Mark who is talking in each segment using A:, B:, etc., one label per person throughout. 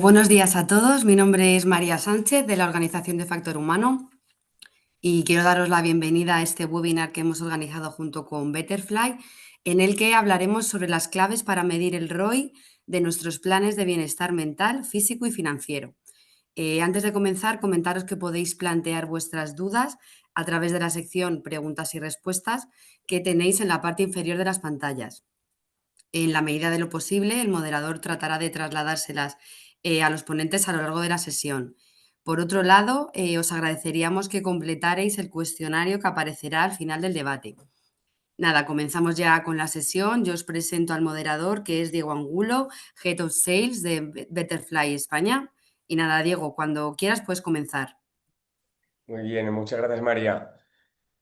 A: Buenos días a todos. Mi nombre es María Sánchez de la Organización de Factor Humano y quiero daros la bienvenida a este webinar que hemos organizado junto con Betterfly, en el que hablaremos sobre las claves para medir el ROI de nuestros planes de bienestar mental, físico y financiero. Antes de comenzar, comentaros que podéis plantear vuestras dudas a través de la sección preguntas y respuestas que tenéis en la parte inferior de las pantallas. En la medida de lo posible, el moderador tratará de trasladárselas a los ponentes a lo largo de la sesión. Por otro lado, os agradeceríamos que completarais el cuestionario que aparecerá al final del debate. Nada, comenzamos ya con la sesión. Yo os presento al moderador, que es Diego Angulo, Head of Sales de Betterfly España. Y nada, Diego, cuando quieras puedes comenzar.
B: Muy bien, muchas gracias María.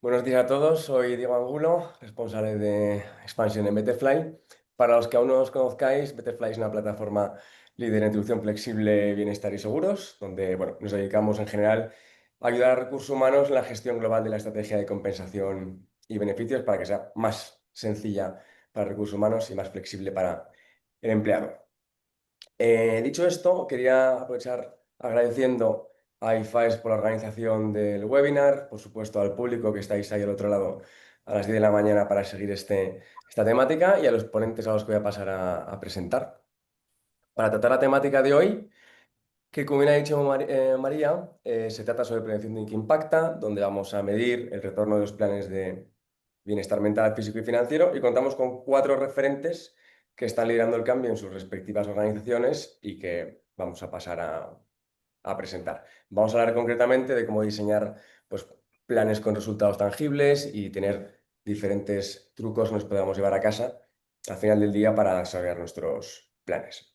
B: Buenos días a todos, soy Diego Angulo, responsable de expansión en Betterfly. Para los que aún no os conozcáis, Betterfly es una plataforma líder en introducción flexible, bienestar y seguros, donde nos dedicamos en general a ayudar a recursos humanos en la gestión global de la estrategia de compensación y beneficios para que sea más sencilla para recursos humanos y más flexible para el empleado. Dicho esto, quería aprovechar agradeciendo a IFAES por la organización del webinar, por supuesto al público que estáis ahí al otro lado a las 10 de la mañana para seguir esta temática y a los ponentes a los que voy a pasar a presentar. Para tratar la temática de hoy, que como bien ha dicho María, se trata sobre prevención de que impacta, donde vamos a medir el retorno de los planes de bienestar mental, físico y financiero, y contamos con 4 referentes que están liderando el cambio en sus respectivas organizaciones y que vamos a pasar a presentar. Vamos a hablar concretamente de cómo diseñar pues, planes con resultados tangibles y tener diferentes trucos que nos podamos llevar a casa al final del día para desarrollar nuestros planes.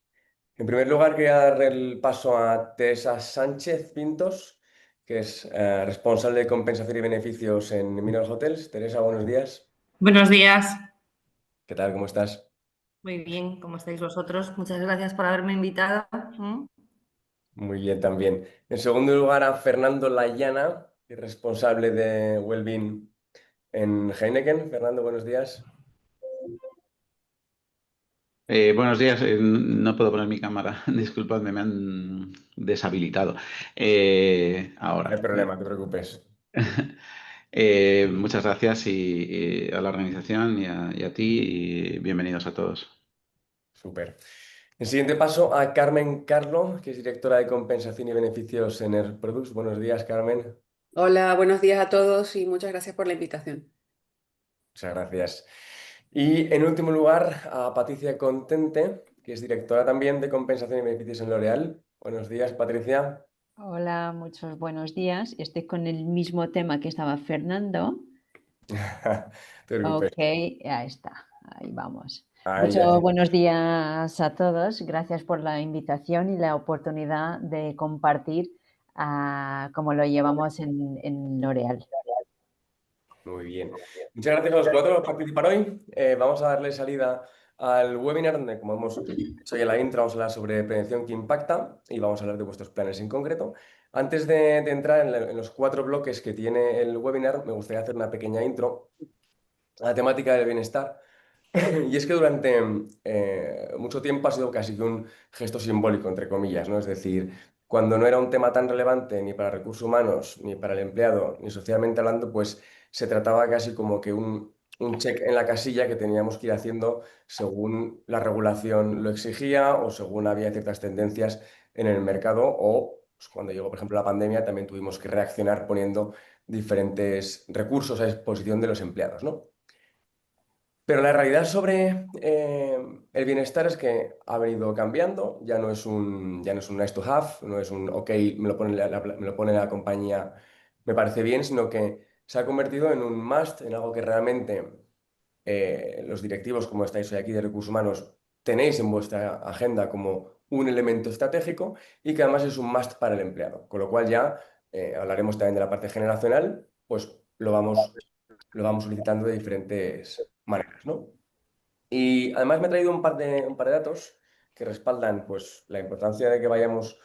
B: En primer lugar, quería dar el paso a Teresa Sánchez Pintos, que es responsable de compensación y beneficios en Mineros Hotels. Teresa, buenos días.
C: Buenos días,
B: ¿Qué tal? ¿Cómo estás?
C: muy bien, ¿cómo estáis vosotros? Muchas gracias por haberme invitado.
B: Muy bien también. En segundo lugar, a Fernando Layana, que es responsable de Wellbeing en Heineken. Fernando, buenos días.
D: Buenos días, no puedo poner mi cámara, disculpadme, me han deshabilitado.
B: No hay
D: Ahora.
B: problema, no te preocupes.
D: Muchas gracias y a la organización y a ti y bienvenidos a todos.
B: Súper. En siguiente paso, a Carmen Carlo, que es directora de compensación y beneficios en Air Products. Buenos días, Carmen.
E: Hola, buenos días a todos y muchas gracias por la invitación.
B: Muchas gracias. Y en último lugar, a Patricia Contente, que es directora también de compensación y beneficios en L'Oréal. Buenos días, Patricia.
F: Hola, muchos buenos días. Estoy con el mismo tema que estaba Fernando.
B: No te preocupes.
F: Ok, ahí está, ahí vamos.
B: Ahí ya
F: Muchos
B: sí.
F: buenos días a todos. Gracias por la invitación y la oportunidad de compartir cómo lo llevamos en L'Oréal.
B: Muy bien. Muchas gracias a los 4 por participar hoy. Vamos a darle salida al webinar donde, como hemos dicho ya en la intro, vamos a hablar sobre prevención que impacta y vamos a hablar de vuestros planes en concreto. Antes de entrar en los 4 bloques que tiene el webinar, me gustaría hacer una pequeña intro a la temática del bienestar. Y es que durante mucho tiempo ha sido casi que un gesto simbólico, entre comillas, ¿no? Es decir, cuando no era un tema tan relevante ni para recursos humanos, ni para el empleado, ni socialmente hablando, pues se trataba casi como que un check en la casilla que teníamos que ir haciendo según la regulación lo exigía o según había ciertas tendencias en el mercado o pues, cuando llegó, por ejemplo, la pandemia, también tuvimos que reaccionar poniendo diferentes recursos a disposición de los empleados, ¿no? Pero la realidad sobre el bienestar es que ha venido cambiando, ya no es un nice to have, no es un ok, me lo pone la compañía, me parece bien, sino que se ha convertido en un must, en algo que realmente los directivos, como estáis hoy aquí de recursos humanos, tenéis en vuestra agenda como un elemento estratégico y que además es un must para el empleado. Con lo cual ya hablaremos también de la parte generacional, pues lo vamos solicitando de diferentes maneras, ¿no? Y además me he traído un par de datos que respaldan pues, la importancia de que vayamos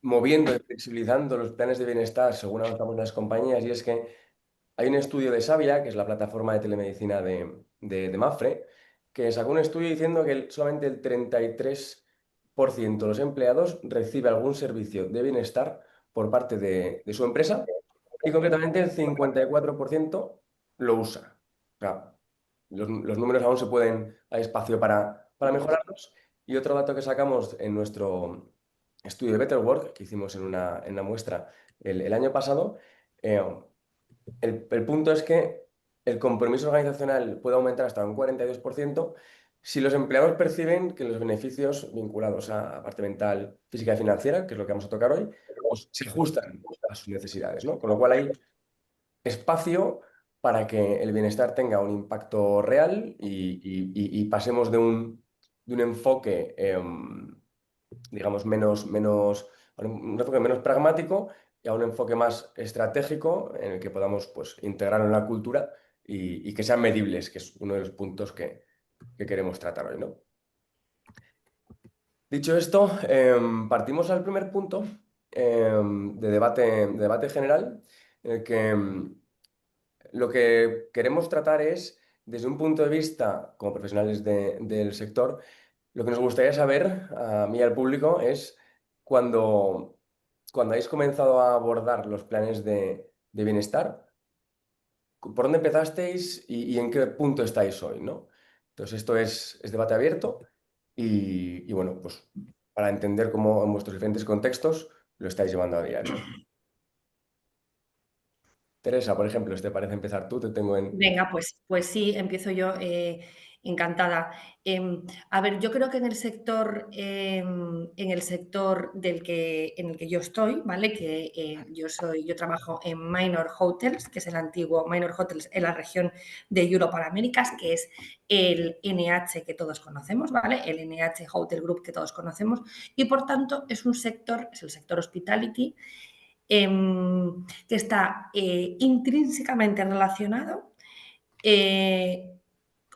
B: moviendo y flexibilizando los planes de bienestar según avanzamos en las compañías. Y es que hay un estudio de Savia, que es la plataforma de telemedicina de Mapfre, que sacó un estudio diciendo que solamente el 33% de los empleados recibe algún servicio de bienestar por parte de su empresa y concretamente el 54% lo usa. O sea, los números aún se pueden, hay espacio para mejorarlos. Y otro dato que sacamos en nuestro estudio de Better Work, que hicimos en una muestra el año pasado, el punto es que el compromiso organizacional puede aumentar hasta un 42% si los empleados perciben que los beneficios vinculados a parte mental, física y financiera, que es lo que vamos a tocar hoy, pues, se ajustan a sus necesidades, ¿no? Con lo cual hay espacio para que el bienestar tenga un impacto real y pasemos de un enfoque, digamos, un enfoque menos pragmático y a un enfoque más estratégico en el que podamos, pues, integrarlo en la cultura y que sean medibles, que es uno de los puntos que queremos tratar hoy, ¿no? Dicho esto, partimos al primer punto de debate general, en el que lo que queremos tratar es, desde un punto de vista como profesionales del sector, lo que nos gustaría saber a mí y al público es cuando habéis comenzado a abordar los planes de bienestar, ¿por dónde empezasteis y en qué punto estáis hoy, ¿no? Entonces, esto es debate abierto y bueno, pues para entender cómo en vuestros diferentes contextos lo estáis llevando a diario. Teresa, por ejemplo, ¿te parece empezar tú? Te tengo en...
C: Venga, pues sí, empiezo yo, encantada. A ver, yo creo que en el sector en el que yo estoy, ¿vale? Que yo trabajo en Minor Hotels, que es el antiguo Minor Hotels en la región de Europa Américas, que es el NH que todos conocemos, ¿vale? El NH Hotel Group que todos conocemos, y por tanto es el sector hospitality, que está intrínsecamente relacionado,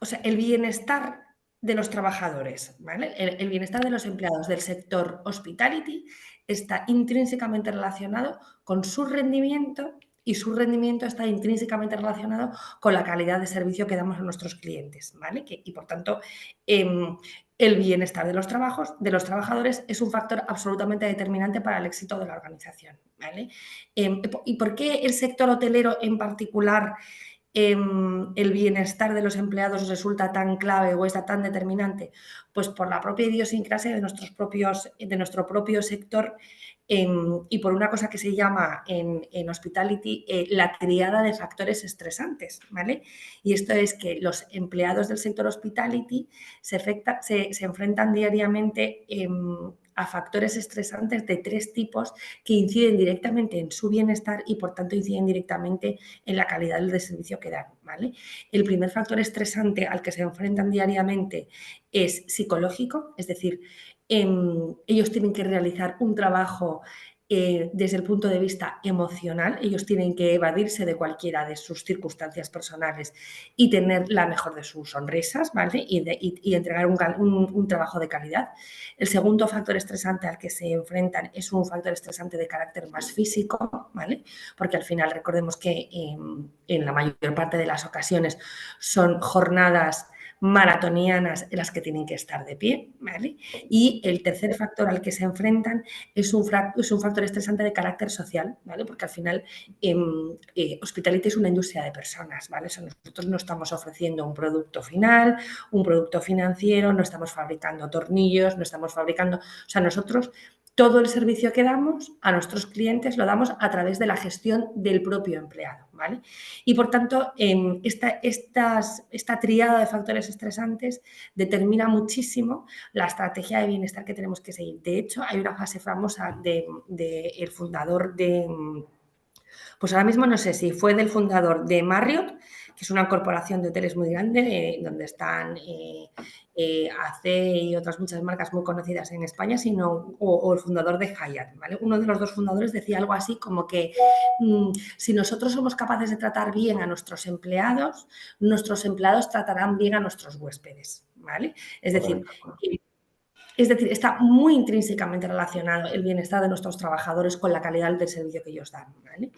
C: o sea, el bienestar de los trabajadores, ¿vale? El bienestar de los empleados del sector hospitality está intrínsecamente relacionado con su rendimiento y su rendimiento está intrínsecamente relacionado con la calidad de servicio que damos a nuestros clientes, ¿vale? Y por tanto, el bienestar de los trabajadores es un factor absolutamente determinante para el éxito de la organización, ¿vale? ¿Y por qué el sector hotelero en particular el bienestar de los empleados resulta tan clave o está tan determinante? Pues por la propia idiosincrasia de nuestro propio sector y por una cosa que se llama en hospitality la triada de factores estresantes, ¿vale? Y esto es que los empleados del sector hospitality se enfrentan diariamente a factores estresantes de 3 tipos que inciden directamente en su bienestar y por tanto inciden directamente en la calidad del servicio que dan, ¿vale? El primer factor estresante al que se enfrentan diariamente es psicológico, es decir, ellos tienen que realizar un trabajo desde el punto de vista emocional, ellos tienen que evadirse de cualquiera de sus circunstancias personales y tener la mejor de sus sonrisas, ¿vale? Y entregar un trabajo de calidad. El segundo factor estresante al que se enfrentan es un factor estresante de carácter más físico, ¿vale? Porque al final recordemos que en la mayor parte de las ocasiones son jornadas maratonianas en las que tienen que estar de pie, ¿vale? Y el tercer factor al que se enfrentan es un factor estresante de carácter social, ¿vale? Porque al final hospitality es una industria de personas, ¿vale? O sea, nosotros no estamos ofreciendo un producto final, un producto financiero, no estamos fabricando tornillos, no estamos fabricando... O sea, nosotros todo el servicio que damos a nuestros clientes lo damos a través de la gestión del propio empleado, ¿vale? Y por tanto, esta triada de factores estresantes determina muchísimo la estrategia de bienestar que tenemos que seguir. De hecho, hay una frase famosa del fundador de... Pues ahora mismo no sé si fue del fundador de Marriott, que es una corporación de hoteles muy grande, donde están AC y otras muchas marcas muy conocidas en España, o el fundador de Hyatt, ¿vale? Uno de los dos fundadores decía algo así como que si nosotros somos capaces de tratar bien a nuestros empleados tratarán bien a nuestros huéspedes, ¿vale? Es decir, Es decir, está muy intrínsecamente relacionado el bienestar de nuestros trabajadores con la calidad del servicio que ellos dan, ¿vale?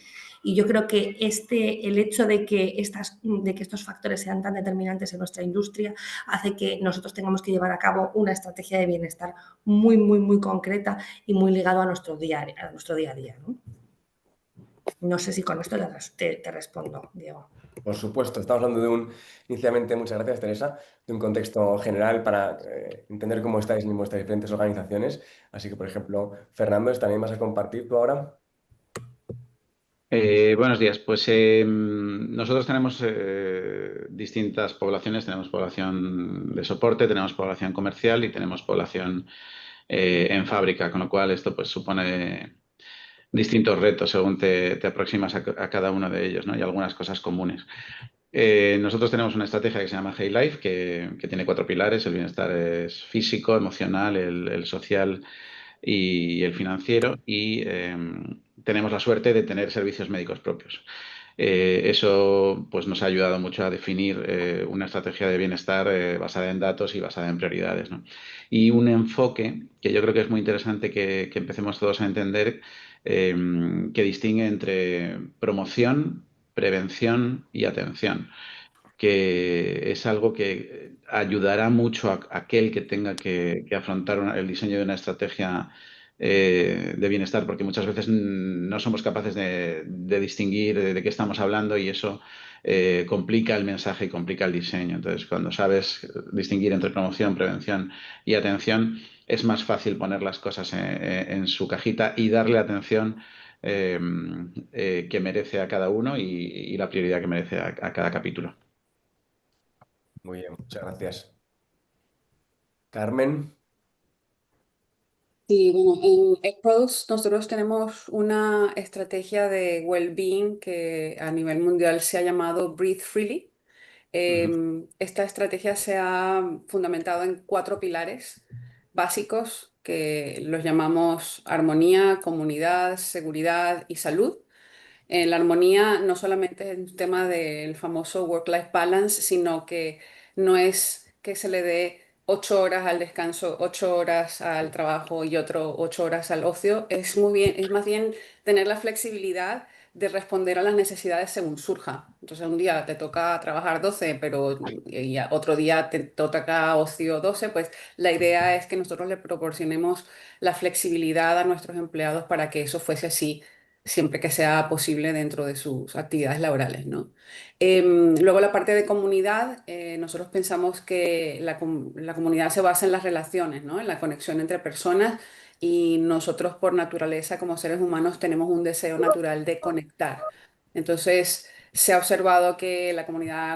C: Y yo creo que el hecho de que estos factores sean tan determinantes en nuestra industria hace que nosotros tengamos que llevar a cabo una estrategia de bienestar muy, muy, muy concreta y muy ligado a nuestro día a día, ¿no? No sé si con esto te respondo, Diego.
B: Por supuesto, estamos hablando inicialmente, muchas gracias, Teresa, de un contexto general para entender cómo estáis en vuestras diferentes organizaciones. Así que, por ejemplo, Fernando, ¿también vas a compartir tú ahora?
D: Buenos días. Pues nosotros tenemos distintas poblaciones. Tenemos población de soporte, tenemos población comercial y tenemos población en fábrica, con lo cual esto pues supone distintos retos según te aproximas a cada uno de ellos, ¿no? Y algunas cosas comunes. Nosotros tenemos una estrategia que se llama Hey Life, que tiene 4 pilares. El bienestar es físico, emocional, el social y el financiero, y tenemos la suerte de tener servicios médicos propios. Eso pues, nos ha ayudado mucho a definir una estrategia de bienestar basada en datos y basada en prioridades, ¿no? Y un enfoque que yo creo que es muy interesante que empecemos todos a entender, que distingue entre promoción, prevención y atención, que es algo que ayudará mucho a aquel que tenga que afrontar el diseño de una estrategia de bienestar, porque muchas veces no somos capaces de distinguir de qué estamos hablando, y eso complica el mensaje y complica el diseño. Entonces, cuando sabes distinguir entre promoción, prevención y atención, es más fácil poner las cosas en su cajita y darle atención que merece a cada uno y la prioridad que merece a cada capítulo.
B: Muy bien, muchas gracias. Carmen.
E: Sí, bueno, en Eggrows nosotros tenemos una estrategia de well-being que a nivel mundial se ha llamado Breathe Freely. Esta estrategia se ha fundamentado en 4 pilares básicos que los llamamos armonía, comunidad, seguridad y salud. La armonía no solamente es un tema del famoso work-life balance, sino que no es que se le dé 8 horas al descanso, 8 horas al trabajo y 8 horas al ocio. Es más bien tener la flexibilidad de responder a las necesidades según surja. Entonces, un día te toca trabajar 12, pero otro día te toca ocio 12, pues la idea es que nosotros le proporcionemos la flexibilidad a nuestros empleados para que eso fuese así siempre que sea posible dentro de sus actividades laborales, ¿no? Luego la parte de comunidad, nosotros pensamos que la comunidad se basa en las relaciones, ¿no? En la conexión entre personas, y nosotros por naturaleza como seres humanos tenemos un deseo natural de conectar. Entonces, se ha observado que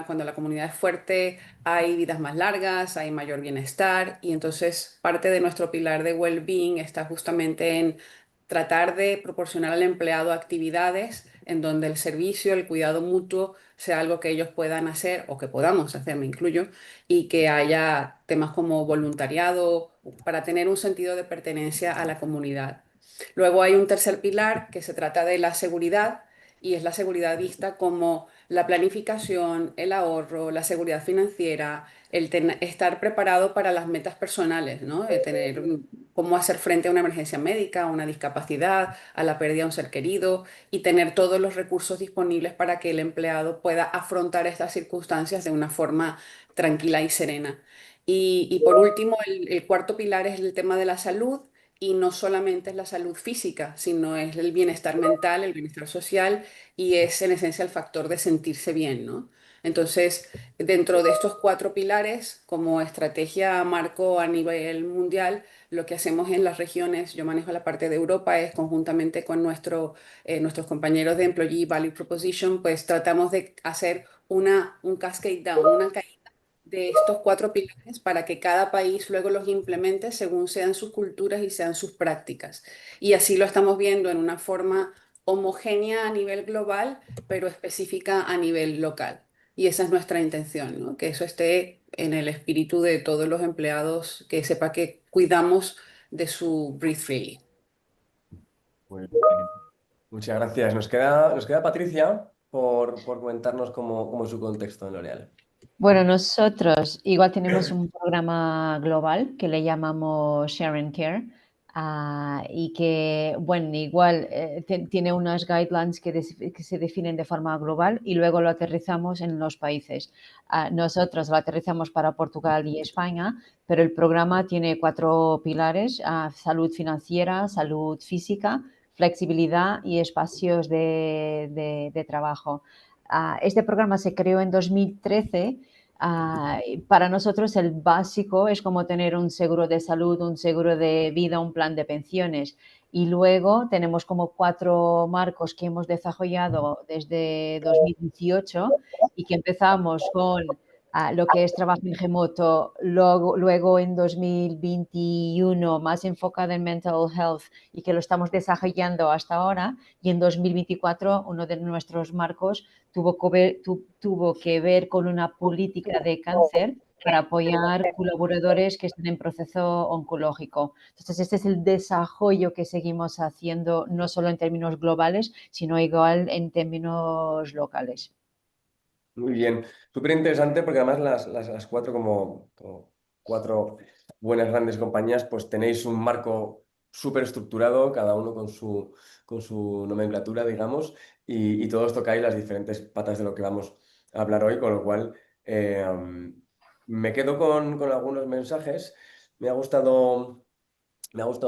E: cuando la comunidad es fuerte, hay vidas más largas, hay mayor bienestar, y entonces parte de nuestro pilar de well-being está justamente en tratar de proporcionar al empleado actividades en donde el servicio, el cuidado mutuo sea algo que ellos puedan hacer o que podamos hacer, me incluyo, y que haya temas como voluntariado para tener un sentido de pertenencia a la comunidad. Luego hay un tercer pilar que se trata de la seguridad, y es la seguridad vista como la planificación, el ahorro, la seguridad financiera, estar preparado para las metas personales, ¿no? De tener cómo hacer frente a una emergencia médica, a una discapacidad, a la pérdida de un ser querido, y tener todos los recursos disponibles para que el empleado pueda afrontar estas circunstancias de una forma tranquila y serena. Y por último, el cuarto pilar es el tema de la salud. Y no solamente es la salud física, sino es el bienestar mental, el bienestar social, y es en esencia el factor de sentirse bien, ¿no? Entonces, dentro de estos 4 pilares, como estrategia marco a nivel mundial, lo que hacemos en las regiones, yo manejo la parte de Europa, es conjuntamente con nuestros compañeros de Employee Value Proposition, pues tratamos de hacer un cascade down, una caída de estos 4 pilares para que cada país luego los implemente según sean sus culturas y sean sus prácticas. Y así lo estamos viendo en una forma homogénea a nivel global, pero específica a nivel local. Y esa es nuestra intención, ¿no? Que eso esté en el espíritu de todos los empleados, que sepa que cuidamos de su Breathe Freely.
B: Muy bien. Muchas gracias. Nos queda Patricia por comentarnos cómo es su contexto en L'Oréal.
F: Bueno, nosotros igual tenemos un programa global que le llamamos Share and Care, y que, bueno, igual tiene unas guidelines que se definen de forma global y luego lo aterrizamos en los países. Nosotros lo aterrizamos para Portugal y España, pero el programa tiene 4 pilares: salud financiera, salud física, flexibilidad y espacios de trabajo. Este programa se creó en 2013. Para nosotros el básico es como tener un seguro de salud, un seguro de vida, un plan de pensiones. Y luego tenemos como 4 marcos que hemos desarrollado desde 2018 y que empezamos con lo que es trabajo en remoto, luego en 2021 más enfocado en mental health y que lo estamos desarrollando hasta ahora. Y en 2024 uno de nuestros marcos tuvo que ver con una política de cáncer para apoyar colaboradores que están en proceso oncológico. Entonces, este es el desarrollo que seguimos haciendo, no solo en términos globales, sino igual en términos locales.
B: Muy bien, súper interesante porque además las cuatro como cuatro buenas grandes compañías pues tenéis un marco súper estructurado, cada uno con su nomenclatura, digamos, y todos tocáis las diferentes patas de lo que vamos a hablar hoy, con lo cual me quedo con algunos mensajes. Me ha gustado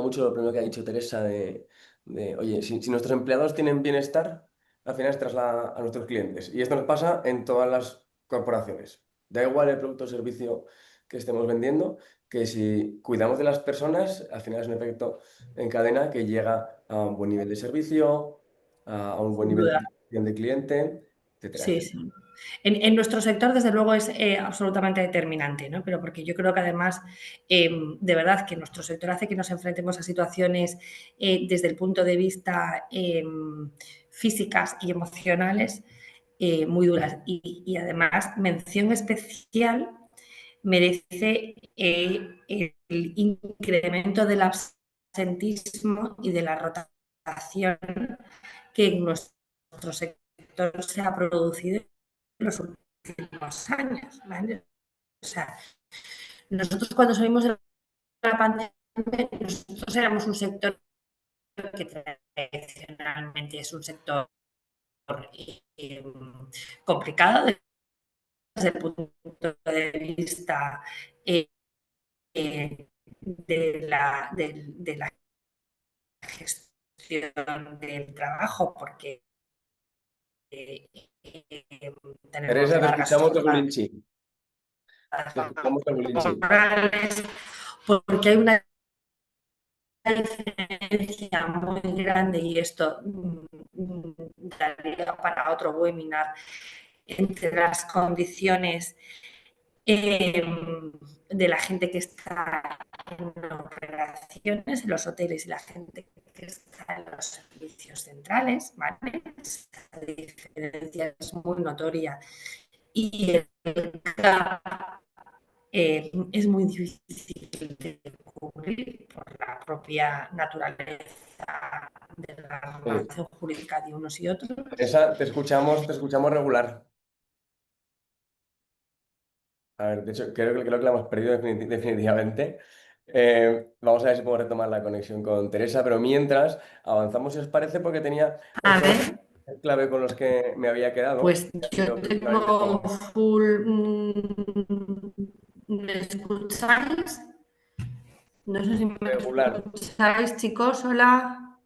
B: mucho lo primero que ha dicho Teresa oye, si nuestros empleados tienen bienestar, al final se traslada a nuestros clientes. Y esto nos pasa en todas las corporaciones. Da igual el producto o servicio que estemos vendiendo, que si cuidamos de las personas, al final es un efecto en cadena que llega a un buen nivel de servicio, a un buen
C: Sin
B: nivel de
C: duda.
B: satisfacción de cliente, etcétera,
C: Sí,
B: etcétera.
C: sí. En nuestro sector, desde luego, es absolutamente determinante, ¿no? Pero porque yo creo que además, de verdad, que nuestro sector hace que nos enfrentemos a situaciones desde el punto de vista físicas y emocionales muy duras. Y además, mención especial merece el incremento del absentismo y de la rotación que en nuestro sector se ha producido en los últimos años, ¿vale? O sea, nosotros cuando salimos de la pandemia, nosotros éramos un sector que tradicionalmente es un sector eh, complicado desde el punto de vista eh, de la gestión del trabajo, porque tenemos
B: Teresa, te
C: largas
B: escuchamos
C: jornadas
B: regulinchi. Te escuchamos regulinchi.
C: laborales, porque hay una diferencia muy grande y esto daría para otro webinar entre las condiciones de la gente que está en operaciones, en los hoteles y la gente que está en los servicios centrales, ¿vale? Esta diferencia es muy notoria y el gap es muy difícil de cubrir por la propia naturaleza de la
B: Sí.
C: relación jurídica de unos y otros.
B: Teresa, te escuchamos regular. A ver, de hecho, creo que la hemos perdido definitivamente. Vamos a ver si podemos retomar la conexión con Teresa, pero mientras avanzamos, si os parece, porque tenía
C: A
B: otro
C: ver,
B: clave con los que me había quedado.
C: pues
B: Ha
C: yo
B: sido precisamente
C: tengo full. ¿Me escucháis? No sé si me
B: regular.
C: escucháis, chicos. Hola.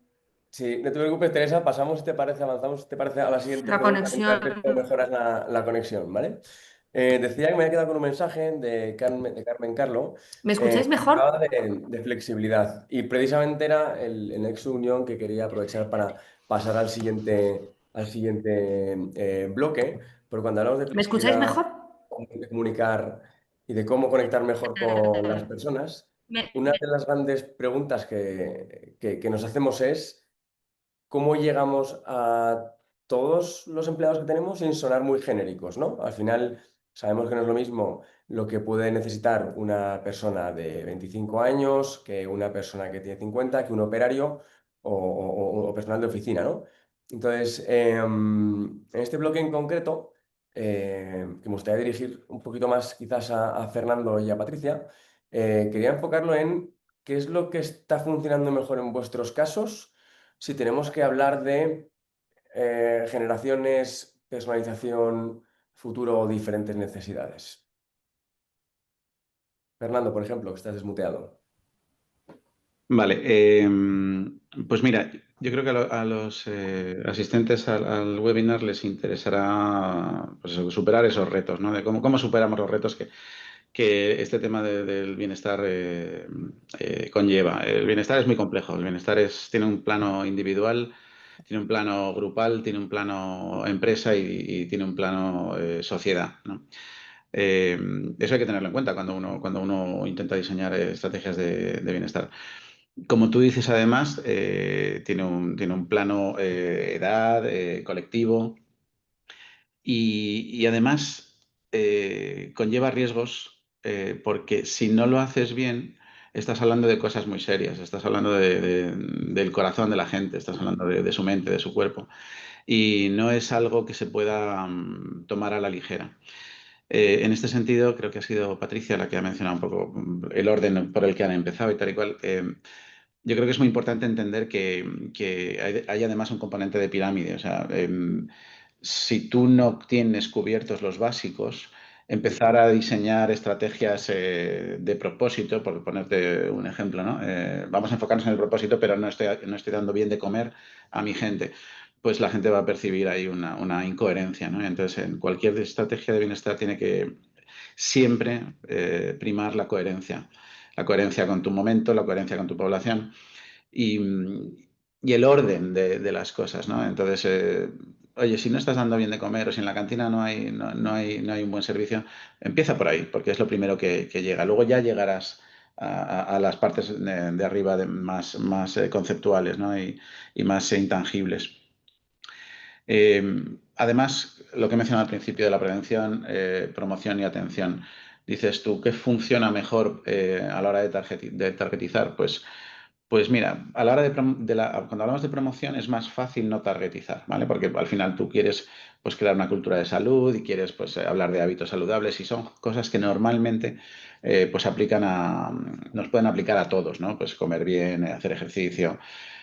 B: Sí, no te preocupes, Teresa, pasamos, si te parece, avanzamos, si te parece, a la siguiente
C: La
B: pregunta, mientras ves
C: conexión.
B: cómo mejoras la conexión, ¿vale? Decía que me había quedado con un mensaje de Carmen Carlo,
C: ¿Me escucháis
B: que
C: mejor?
B: hablaba de flexibilidad y precisamente era el nexo unión que quería aprovechar para pasar al siguiente bloque, porque cuando hablamos de
C: ¿Me escucháis
B: flexibilidad,
C: mejor?
B: de comunicar y de cómo conectar mejor con las personas, una de las grandes preguntas que nos hacemos es cómo llegamos a todos los empleados que tenemos sin sonar muy genéricos, ¿no? Al final sabemos que no es lo mismo lo que puede necesitar una persona de 25 años que una persona que tiene 50, que un operario o personal de oficina, ¿no? Entonces, en este bloque en concreto, que me gustaría dirigir un poquito más quizás a Fernando y a Patricia. Quería enfocarlo en qué es lo que está funcionando mejor en vuestros casos, si tenemos que hablar de generaciones, personalización, futuro o diferentes necesidades. Fernando, por ejemplo, que estás desmuteado.
D: Vale, pues mira, yo creo que a los asistentes al webinar les interesará pues, superar esos retos, ¿no? De cómo superamos los retos que este tema del bienestar conlleva. El bienestar es muy complejo, el bienestar tiene un plano individual, tiene un plano grupal, tiene un plano empresa y tiene un plano sociedad, ¿no? Eso hay que tenerlo en cuenta cuando uno intenta diseñar estrategias de bienestar. Como tú dices, además, tiene un plano edad, colectivo y además conlleva riesgos porque si no lo haces bien, estás hablando de cosas muy serias, estás hablando del corazón de la gente, estás hablando de su mente, de su cuerpo y no es algo que se pueda tomar a la ligera. En este sentido, creo que ha sido Patricia la que ha mencionado un poco el orden por el que han empezado y tal y cual. Yo creo que es muy importante entender que hay además un componente de pirámide. O sea, si tú no tienes cubiertos los básicos, empezar a diseñar estrategias de propósito, por ponerte un ejemplo, ¿no? Vamos a enfocarnos en el propósito, pero no estoy dando bien de comer a mi gente. Pues la gente va a percibir ahí una incoherencia, ¿no? Entonces, en cualquier estrategia de bienestar tiene que siempre primar la coherencia. La coherencia con tu momento, la coherencia con tu población y, y el orden de las cosas, ¿no? Entonces, oye, si no estás dando bien de comer o si en la cantina no hay un buen servicio, empieza por ahí, porque es lo primero que llega. Luego ya llegarás a las partes de arriba más conceptuales, ¿no? y más intangibles. Además, lo que he mencionado al principio de la prevención, promoción y atención. Dices tú, ¿qué funciona mejor a la hora de targetizar? Pues mira, a la hora cuando hablamos de promoción es más fácil no targetizar, ¿vale? Porque al final tú quieres pues, crear una cultura de salud y quieres pues, hablar de hábitos saludables y son cosas que normalmente pues nos pueden aplicar a todos, ¿no? Pues comer bien, hacer ejercicio,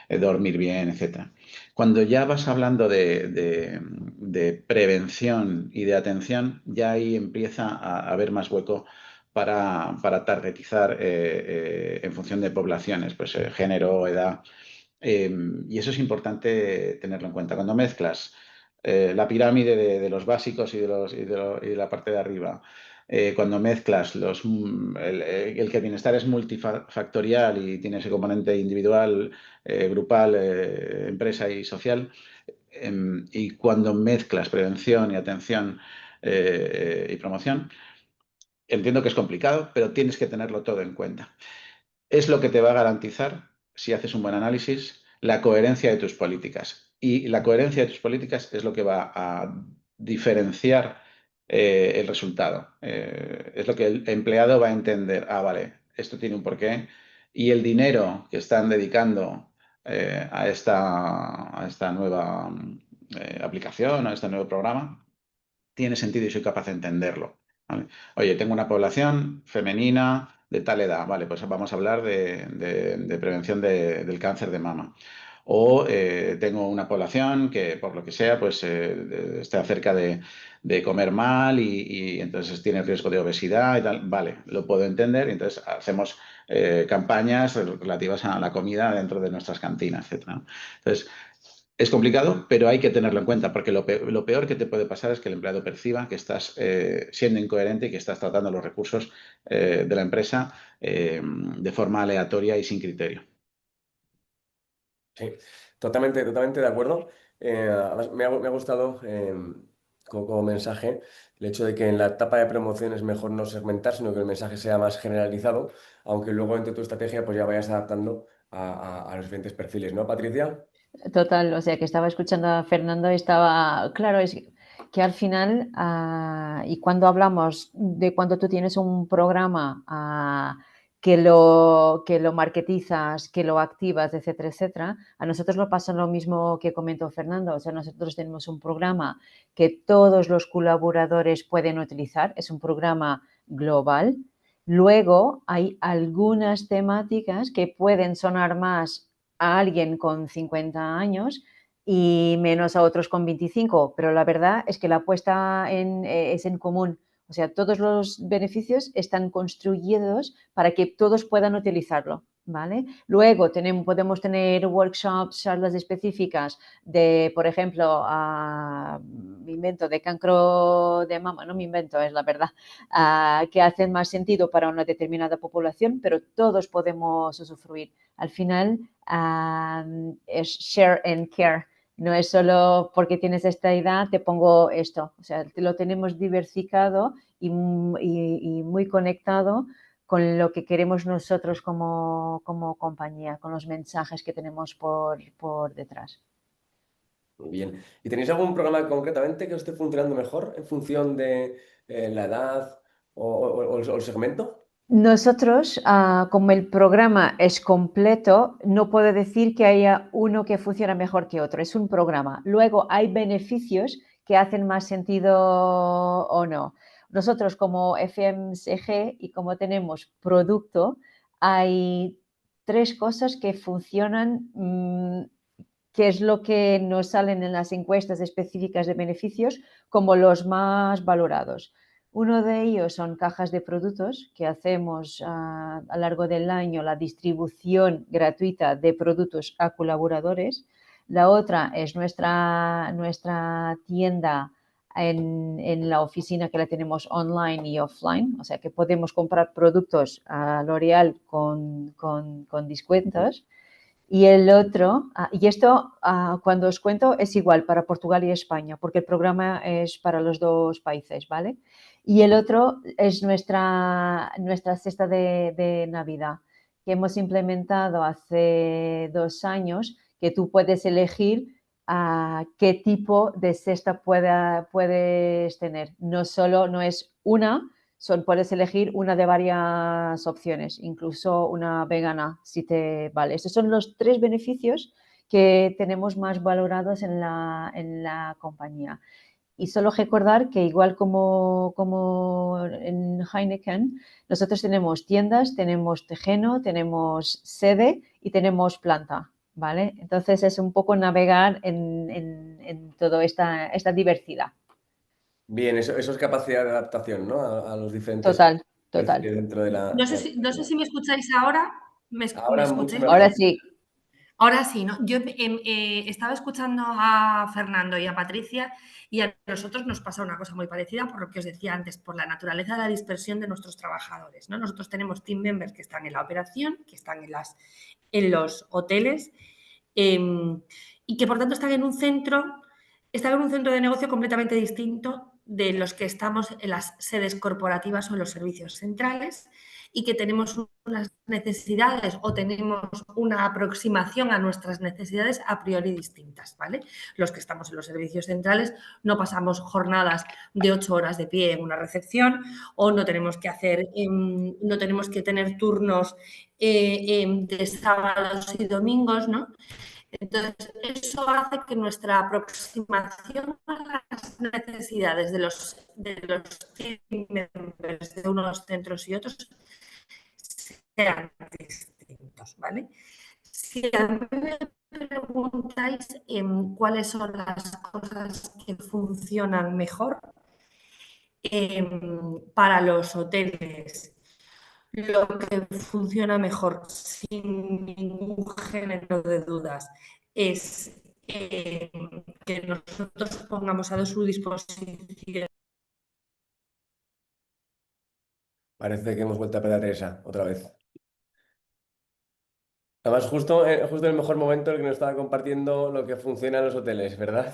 D: dormir bien, etcétera. Cuando ya vas hablando de prevención y de atención, ya ahí empieza a haber más hueco para targetizar en función de poblaciones, pues género, edad. Y eso es importante tenerlo en cuenta. Cuando mezclas la pirámide de los básicos y de la parte de arriba, cuando mezclas el que el bienestar es multifactorial y tiene ese componente individual, grupal, empresa y social, y cuando mezclas prevención y atención y promoción, entiendo que es complicado, pero tienes que tenerlo todo en cuenta. Es lo que te va a garantizar, si haces un buen análisis, la coherencia de tus políticas. Y la coherencia de tus políticas es lo que va a diferenciar el resultado. Es lo que el empleado va a entender. Ah, vale, esto tiene un porqué. Y el dinero que están dedicando a esta nueva aplicación, a este nuevo programa, tiene sentido y soy capaz de entenderlo. ¿Vale? Oye, tengo una población femenina de tal edad, vale, pues vamos a hablar de prevención del cáncer de mama. O tengo una población que, por lo que sea, pues está cerca de comer mal y entonces tiene riesgo de obesidad y tal. Vale, lo puedo entender y entonces hacemos campañas relativas a la comida dentro de nuestras cantinas, etc. Entonces, es complicado, pero hay que tenerlo en cuenta, porque lo peor que te puede pasar es que el empleado perciba que estás siendo incoherente y que estás tratando los recursos de la empresa de forma aleatoria y sin criterio.
B: Sí, totalmente de acuerdo. Además, me ha gustado como mensaje el hecho de que en la etapa de promoción es mejor no segmentar, sino que el mensaje sea más generalizado, aunque luego entre tu estrategia pues ya vayas adaptando a los diferentes perfiles, ¿no, Patricia?
F: Total, o sea, que estaba escuchando a Fernando y estaba, claro, es que al final, y cuando hablamos de cuando tú tienes un programa que lo marketizas, que lo activas, etcétera, etcétera. A nosotros nos pasa lo mismo que comentó Fernando. O sea, nosotros tenemos un programa que todos los colaboradores pueden utilizar. Es un programa global. Luego hay algunas temáticas que pueden sonar más a alguien con 50 años y menos a otros con 25, pero la verdad es que la apuesta es en común. O sea, todos los beneficios están construidos para que todos puedan utilizarlo, ¿vale? Luego podemos tener workshops, charlas específicas de, por ejemplo, me invento, de cancro de mama, no me invento, es la verdad, que hacen más sentido para una determinada población, pero todos podemos usufruir. Al final, es share and care. No es solo porque tienes esta edad, te pongo esto. O sea, lo tenemos diversificado y muy conectado con lo que queremos nosotros como compañía, con los mensajes que tenemos por detrás.
B: Muy bien. ¿Y tenéis algún programa concretamente que os esté funcionando mejor en función de la edad o el segmento?
F: Nosotros, como el programa es completo, no puedo decir que haya uno que funciona mejor que otro. Es un programa. Luego hay beneficios que hacen más sentido o no. Nosotros como FMCG y como tenemos producto, hay 3 cosas que funcionan, que es lo que nos salen en las encuestas específicas de beneficios como los más valorados. Uno de ellos son cajas de productos que hacemos a lo largo del año, la distribución gratuita de productos a colaboradores. La otra es nuestra tienda en la oficina, que la tenemos online y offline, o sea que podemos comprar productos a L'Oréal con descuentos. Y el otro, y esto cuando os cuento es igual para Portugal y España, porque el programa es para los 2 países, ¿vale? Y el otro es nuestra cesta de Navidad, que hemos implementado hace 2 años, que tú puedes elegir qué tipo de cesta puedes tener. No es una, puedes elegir una de varias opciones, incluso una vegana, si te vale. Estos son los 3 beneficios que tenemos más valorados en la compañía. Y solo recordar que igual como en Heineken, nosotros tenemos tiendas, tenemos terreno, tenemos sede y tenemos planta, ¿vale? Entonces es un poco navegar en toda esta diversidad.
B: Bien, eso es capacidad de adaptación, ¿no? A los diferentes
F: Total.
B: perfiles dentro de la...
C: No sé si me escucháis ahora. ¿Me
B: Ahora mucho
C: escucháis?
B: mejor.
F: Ahora sí.
C: Ahora sí, ¿no? Yo estaba escuchando a Fernando y a Patricia y a nosotros nos pasa una cosa muy parecida por lo que os decía antes, por la naturaleza de la dispersión de nuestros trabajadores, ¿no? Nosotros tenemos team members que están en la operación, que están en los hoteles y que por tanto están en un centro de negocio completamente distinto de los que estamos en las sedes corporativas o en los servicios centrales y que tenemos unas necesidades o tenemos una aproximación a nuestras necesidades a priori distintas, ¿vale? Los que estamos en los servicios centrales no pasamos jornadas de 8 horas de pie en una recepción o no tenemos que tener turnos de sábados y domingos, ¿no? Entonces, eso hace que nuestra aproximación a las necesidades de los team members de unos centros y otros sean distintos, ¿vale? Si a mí me preguntáis cuáles son las cosas que funcionan mejor para los hoteles, lo que funciona mejor, sin ningún género de dudas, es que nosotros pongamos a su disposición.
B: Parece que hemos vuelto a perder a Teresa otra vez. Además, justo en el mejor momento en el que nos estaba compartiendo lo que funciona en los hoteles, ¿verdad?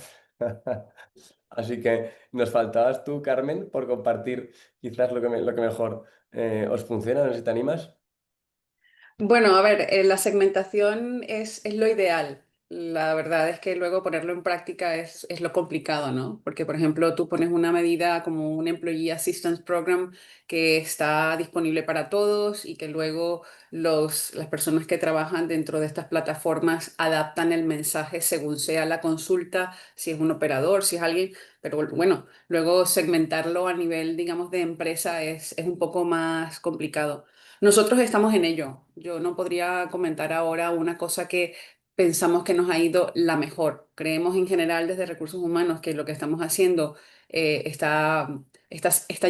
B: Así que nos faltabas tú, Carmen, por compartir quizás lo que mejor os funciona. No sé si te animas.
E: Bueno, a ver, la segmentación es lo ideal. La verdad es que luego ponerlo en práctica es lo complicado, ¿no? Porque, por ejemplo, tú pones una medida como un Employee Assistance Program que está disponible para todos y que luego las personas que trabajan dentro de estas plataformas adaptan el mensaje según sea la consulta, si es un operador, si es alguien, pero bueno, luego segmentarlo a nivel, digamos, de empresa es un poco más complicado. Nosotros estamos en ello. Yo no podría comentar ahora una cosa que pensamos que nos ha ido la mejor. Creemos en general desde recursos humanos que lo que estamos haciendo está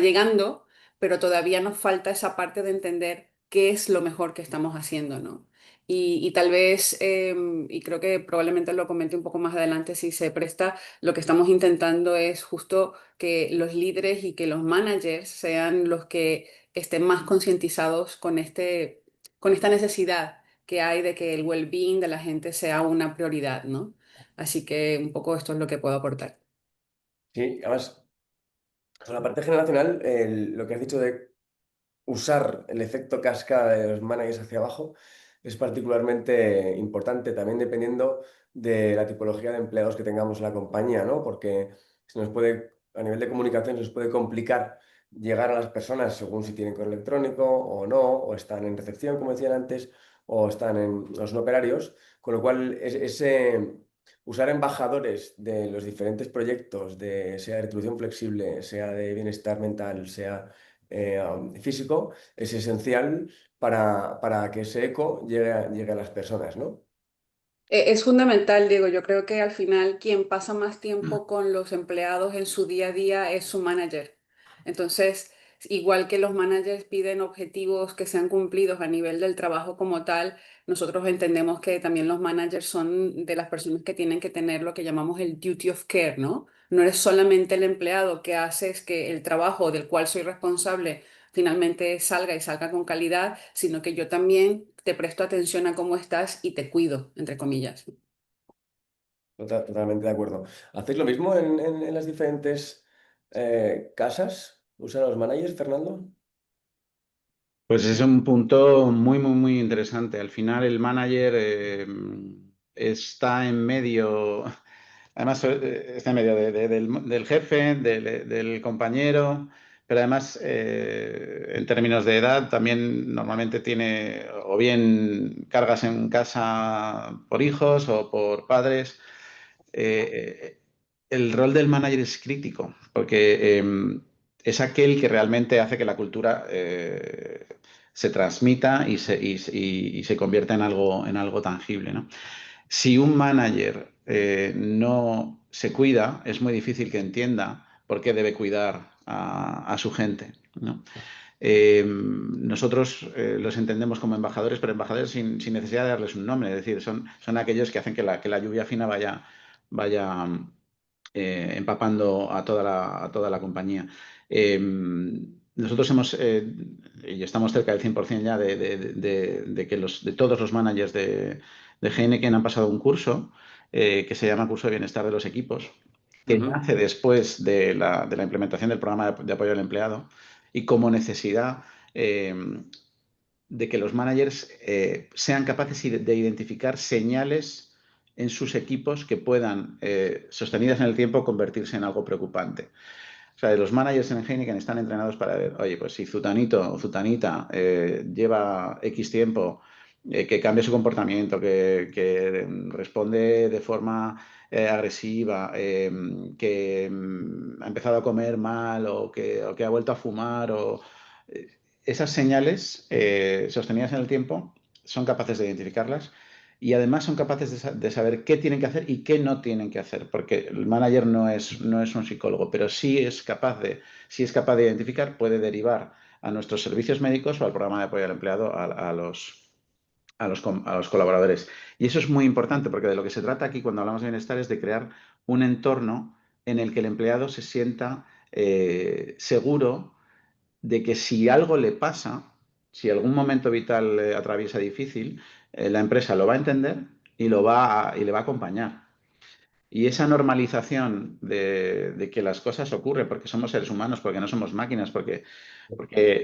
E: llegando, pero todavía nos falta esa parte de entender qué es lo mejor que estamos haciendo, ¿no? Y tal vez, y creo que probablemente lo comente un poco más adelante si se presta, lo que estamos intentando es justo que los líderes y que los managers sean los que estén más concientizados con esta necesidad que hay de que el well-being de la gente sea una prioridad, ¿no? Así que un poco esto es lo que puedo aportar.
B: Sí, además, con la parte generacional, lo que has dicho de usar el efecto cascada de los managers hacia abajo es particularmente importante, también dependiendo de la tipología de empleados que tengamos en la compañía, ¿no? Porque se nos puede, a nivel de comunicación, se nos puede complicar llegar a las personas según si tienen correo electrónico o no, o están en recepción, como decían antes, o están los no operarios, con lo cual ese usar embajadores de los diferentes proyectos, sea de retribución flexible, sea de bienestar mental, sea físico, es esencial para que ese eco llegue a las personas, ¿no?
E: Es fundamental, Diego. Yo creo que al final quien pasa más tiempo con los empleados en su día a día es su manager. Entonces, igual que los managers piden objetivos que sean cumplidos a nivel del trabajo como tal, nosotros entendemos que también los managers son de las personas que tienen que tener lo que llamamos el duty of care, ¿no? No eres solamente el empleado que haces que el trabajo del cual soy responsable finalmente salga y salga con calidad, sino que yo también te presto atención a cómo estás y te cuido, entre comillas.
B: Totalmente de acuerdo. ¿Hacéis lo mismo en las diferentes casas? ¿Usan los managers, Fernando?
D: Pues es un punto muy, muy, muy interesante. Al final el manager está en medio, además está en medio del jefe, del compañero, pero además en términos de edad también normalmente tiene o bien cargas en casa por hijos o por padres. eh, el rol del manager es crítico, porque es aquel que realmente hace que la cultura se transmita y se convierta en algo tangible, ¿no? Si un manager no se cuida, es muy difícil que entienda por qué debe cuidar a su gente, ¿no? Nosotros los entendemos como embajadores, pero embajadores sin necesidad de darles un nombre, es decir, son aquellos que hacen que la lluvia fina vaya empapando a toda la compañía. Nosotros y estamos cerca del 100% ya de que de todos los managers de Heineken han pasado un curso que se llama Curso de Bienestar de los Equipos, que nace después de la implementación del programa de apoyo al empleado y como necesidad de que los managers sean capaces de identificar señales en sus equipos que puedan, sostenidas en el tiempo, convertirse en algo preocupante. O sea, los managers en Heineken están entrenados para ver, oye, pues si Zutanito o Zutanita lleva X tiempo, que cambia su comportamiento, que responde de forma agresiva, que ha empezado a comer mal o que ha vuelto a fumar, esas señales sostenidas en el tiempo son capaces de identificarlas y además son capaces de saber qué tienen que hacer y qué no tienen que hacer, porque el manager no es un psicólogo, pero sí es capaz de identificar, puede derivar a nuestros servicios médicos o al programa de apoyo al empleado a los colaboradores. Y eso es muy importante porque de lo que se trata aquí cuando hablamos de bienestar es de crear un entorno en el que el empleado se sienta seguro de que si algo le pasa, si algún momento vital atraviesa difícil, la empresa lo va a entender y le va a acompañar. Y esa normalización de que las cosas ocurren porque somos seres humanos, porque no somos máquinas, porque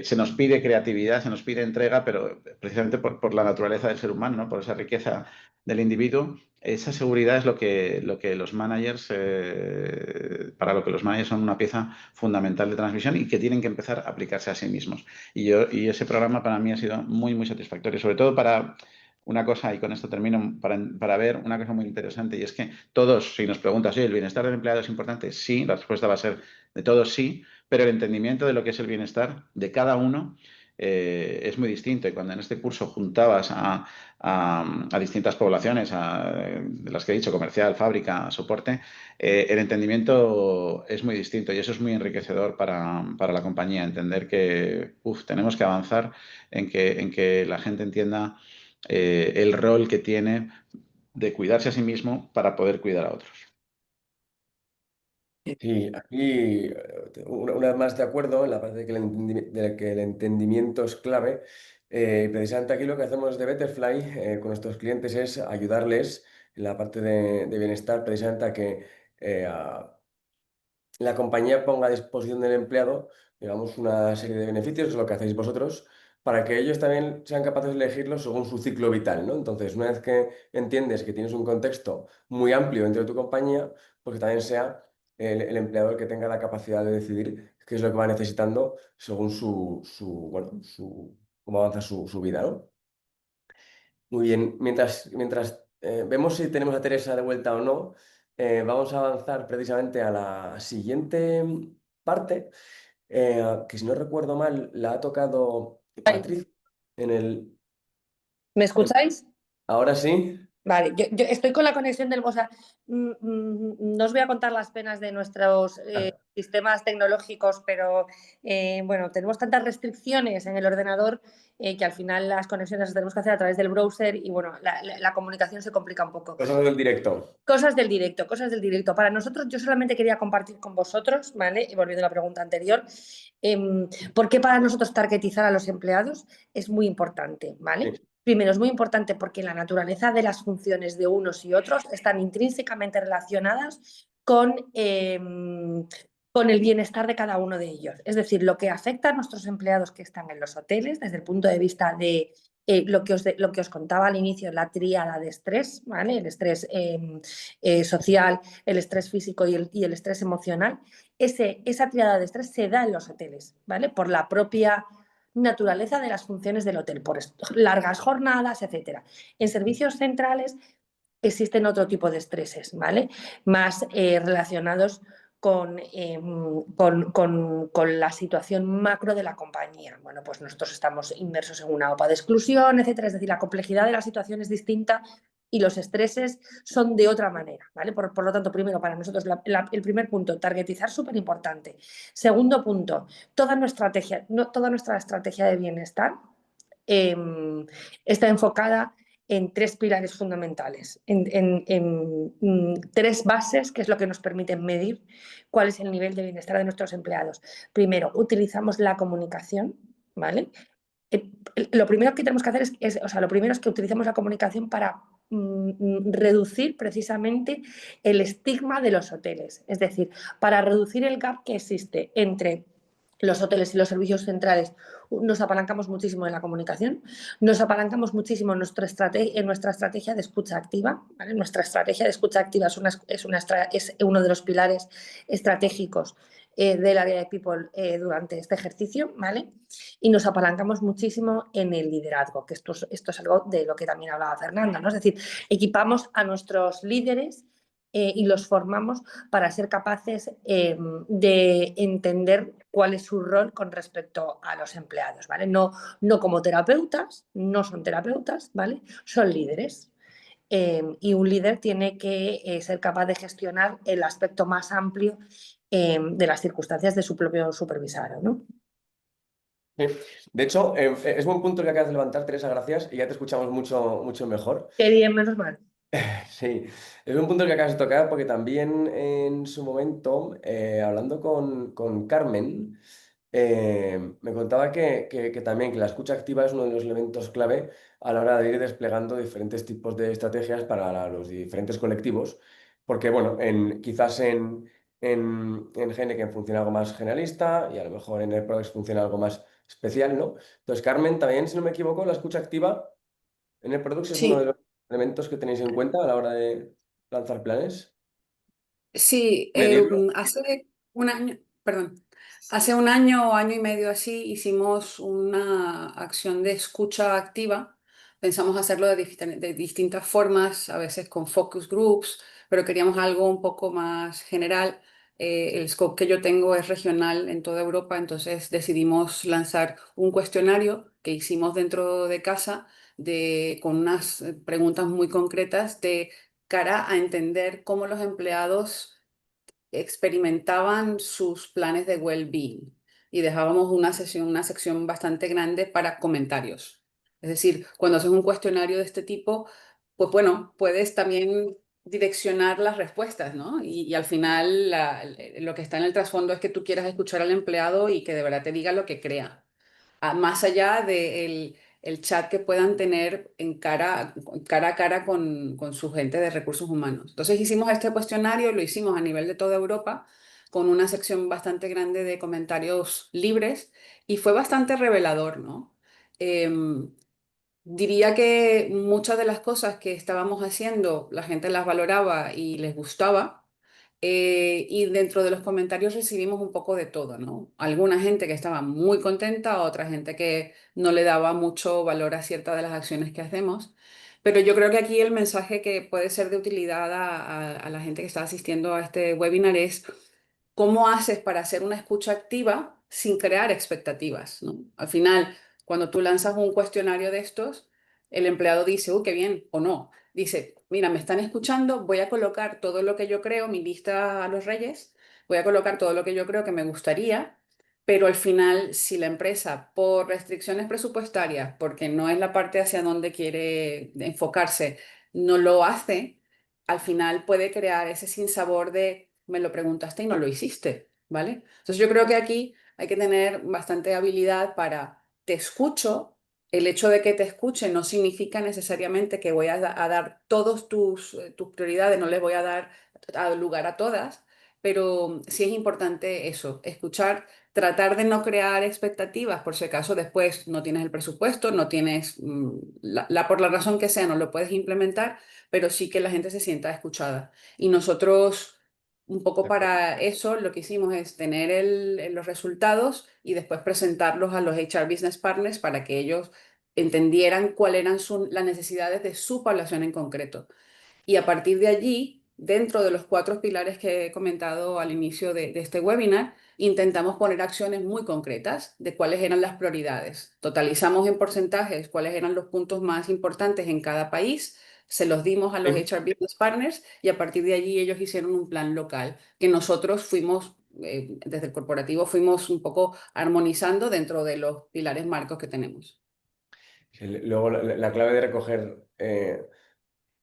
D: se nos pide creatividad, se nos pide entrega, pero precisamente por la naturaleza del ser humano, ¿no? Por esa riqueza del individuo, esa seguridad es lo que los managers, para lo que los managers son una pieza fundamental de transmisión y que tienen que empezar a aplicarse a sí mismos. Y ese programa para mí ha sido muy, muy satisfactorio, sobre todo para una cosa, y con esto termino, para ver una cosa muy interesante, y es que todos, si nos preguntas, ¿el bienestar del empleado es importante? Sí, la respuesta va a ser de todos sí, pero el entendimiento de lo que es el bienestar de cada uno es muy distinto. Y cuando en este curso juntabas a distintas poblaciones, de las que he dicho, comercial, fábrica, soporte, el entendimiento es muy distinto y eso es muy enriquecedor para la compañía, entender que tenemos que avanzar en que la gente entienda el rol que tiene de cuidarse a sí mismo para poder cuidar a otros.
B: Sí, aquí una vez más de acuerdo en la parte de que de que el entendimiento es clave. Precisamente aquí lo que hacemos de Betterfly con nuestros clientes es ayudarles en la parte de bienestar, precisamente a que la compañía ponga a disposición del empleado, digamos, una serie de beneficios, es lo que hacéis vosotros, para que ellos también sean capaces de elegirlo según su ciclo vital, ¿no? Entonces, una vez que entiendes que tienes un contexto muy amplio dentro de tu compañía, pues que también sea el empleado el que tenga la capacidad de decidir qué es lo que va necesitando según cómo avanza su vida, ¿no? Muy bien, mientras vemos si tenemos a Teresa de vuelta o no, vamos a avanzar precisamente a la siguiente parte, que si no recuerdo mal, la ha tocado Patricia en el...
C: ¿Me escucháis?
B: Ahora sí.
C: Vale, yo estoy con la conexión del... O sea, no os voy a contar las penas de nuestros sistemas tecnológicos, pero bueno, tenemos tantas restricciones en el ordenador que al final las conexiones las tenemos que hacer a través del browser y bueno, la comunicación se complica un poco.
B: Cosas del directo.
C: Cosas del directo, cosas del directo. Para nosotros, yo solamente quería compartir con vosotros, ¿vale? Y volviendo a la pregunta anterior, ¿por qué para nosotros targetizar a los empleados es muy importante, ¿vale?
B: Sí.
C: Primero, es muy importante porque la naturaleza de las funciones de unos y otros están intrínsecamente relacionadas con el bienestar de cada uno de ellos. Es decir, lo que afecta a nuestros empleados que están en los hoteles desde el punto de vista de lo que os contaba al inicio, la tríada de estrés, ¿vale? El estrés social, el estrés físico y el estrés emocional. Esa tríada de estrés se da en los hoteles, ¿vale? Por la propia naturaleza de las funciones del hotel, por largas jornadas, etc. En servicios centrales existen otro tipo de estreses, ¿vale? Más relacionados con la situación macro de la compañía. Bueno, pues nosotros estamos inmersos en una OPA de exclusión, etcétera. Es decir, la complejidad de la situación es distinta y los estreses son de otra manera, ¿vale? Por lo tanto, primero, para nosotros, el primer punto, targetizar, súper importante. Segundo punto, toda nuestra estrategia de bienestar está enfocada en tres pilares fundamentales, en tres bases, que es lo que nos permite medir cuál es el nivel de bienestar de nuestros empleados. Primero, utilizamos la comunicación, ¿vale? Lo primero que tenemos que hacer lo primero es que utilicemos la comunicación para reducir precisamente el estigma de los hoteles, es decir, para reducir el gap que existe entre los hoteles y los servicios centrales. Nos apalancamos muchísimo en la comunicación, nos apalancamos muchísimo en nuestra estrategia de escucha activa, ¿vale? Nuestra estrategia de escucha activa es uno de los pilares estratégicos del área de People durante este ejercicio, ¿vale? Y nos apalancamos muchísimo en el liderazgo, que esto es algo de lo que también hablaba Fernanda, ¿no? Es decir, equipamos a nuestros líderes y los formamos para ser capaces de entender cuál es su rol con respecto a los empleados, ¿vale? No como terapeutas, no son terapeutas, ¿vale? Son líderes. Y un líder tiene que ser capaz de gestionar el aspecto más amplio de las circunstancias de su propio supervisado, ¿no?
B: Sí. De hecho, es buen punto que acabas de levantar, Teresa, gracias, y ya te escuchamos mucho, mucho mejor.
C: Qué bien, menos mal.
B: Sí, es un punto que acabas de tocar porque también en su momento, hablando con Carmen, me contaba que también que la escucha activa es uno de los elementos clave a la hora de ir desplegando diferentes tipos de estrategias para los diferentes colectivos, porque bueno, quizás en Heineken funciona algo más generalista y a lo mejor en el Prodex funciona algo más especial, ¿no? Entonces, Carmen, también, si no me equivoco, la escucha activa en el Prodex es uno de
E: Sí,
B: los elementos que tenéis en cuenta a la hora de lanzar planes?
E: Sí,
B: Medirlo.
E: hace un año, perdón, hace un año o año y medio así hicimos una acción de escucha activa. Pensamos hacerlo de distintas formas, a veces con focus groups, pero queríamos algo un poco más general. El scope que yo tengo es regional en toda Europa, entonces decidimos lanzar un cuestionario que hicimos dentro de casa con unas preguntas muy concretas de cara a entender cómo los empleados experimentaban sus planes de well-being y dejábamos una sección bastante grande para comentarios. Es decir, cuando haces un cuestionario de este tipo, pues bueno, puedes también direccionar las respuestas, ¿no? Y al final lo que está en el trasfondo es que tú quieras escuchar al empleado y que de verdad te diga lo que crea más allá del el chat que puedan tener cara a cara con su gente de recursos humanos. Entonces hicimos este cuestionario, lo hicimos a nivel de toda Europa, con una sección bastante grande de comentarios libres y fue bastante revelador, ¿no? Em, Diría que muchas de las cosas que estábamos haciendo la gente las valoraba y les gustaba. Y dentro de los comentarios recibimos un poco de todo, ¿no? Alguna gente que estaba muy contenta, otra gente que no le daba mucho valor a ciertas de las acciones que hacemos. Pero yo creo que aquí el mensaje que puede ser de utilidad a la gente que está asistiendo a este webinar es cómo haces para hacer una escucha activa sin crear expectativas, ¿no? Al final, cuando tú lanzas un cuestionario de estos, el empleado dice, qué bien, o no. Dice, mira, me están escuchando, voy a colocar todo lo que yo creo, mi lista a los reyes, voy a colocar todo lo que yo creo que me gustaría, pero al final, si la empresa, por restricciones presupuestarias, porque no es la parte hacia donde quiere enfocarse, no lo hace, al final puede crear ese sinsabor de me lo preguntaste y no lo hiciste, ¿vale? Entonces yo creo que aquí hay que tener bastante habilidad para te escucho. El hecho de que te escuche no significa necesariamente que voy a dar todos tus prioridades, no les voy a dar lugar a todas, pero sí es importante eso, escuchar, tratar de no crear expectativas por si acaso después no tienes el presupuesto, no tienes, por la razón que sea, no lo puedes implementar, pero sí que la gente se sienta escuchada. Y nosotros, un poco para eso, lo que hicimos es tener los resultados y después presentarlos a los HR Business Partners para que ellos entendieran cuáles eran las necesidades de su población en concreto. Y a partir de allí, dentro de los 4 pilares que he comentado al inicio de este webinar, intentamos poner acciones muy concretas de cuáles eran las prioridades. Totalizamos en porcentajes cuáles eran los puntos más importantes en cada país, se los dimos a los
B: Sí.
E: HR Business Partners y a partir de allí ellos hicieron un plan local que nosotros fuimos, desde el corporativo, fuimos un poco armonizando dentro de los pilares marcos que tenemos.
B: Luego, la clave de recoger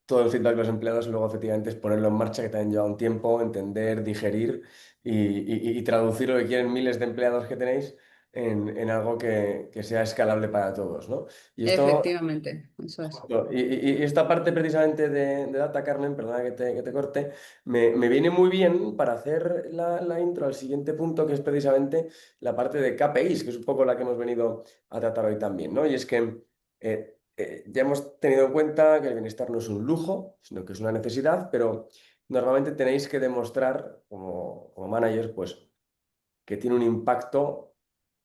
B: todo el feedback de los empleados, luego efectivamente es ponerlo en marcha, que también lleva un tiempo, entender, digerir y traducir lo que quieren miles de empleados que tenéis en algo que sea escalable para todos, ¿no? Y esto,
E: Efectivamente, eso es.
B: y esta parte precisamente de data, Carmen, perdona que te corte, me viene muy bien para hacer la intro al siguiente punto, que es precisamente la parte de KPIs, que es un poco la que hemos venido a tratar hoy también, ¿no? Y es que ya hemos tenido en cuenta que el bienestar no es un lujo, sino que es una necesidad, pero normalmente tenéis que demostrar como managers, pues, que tiene un impacto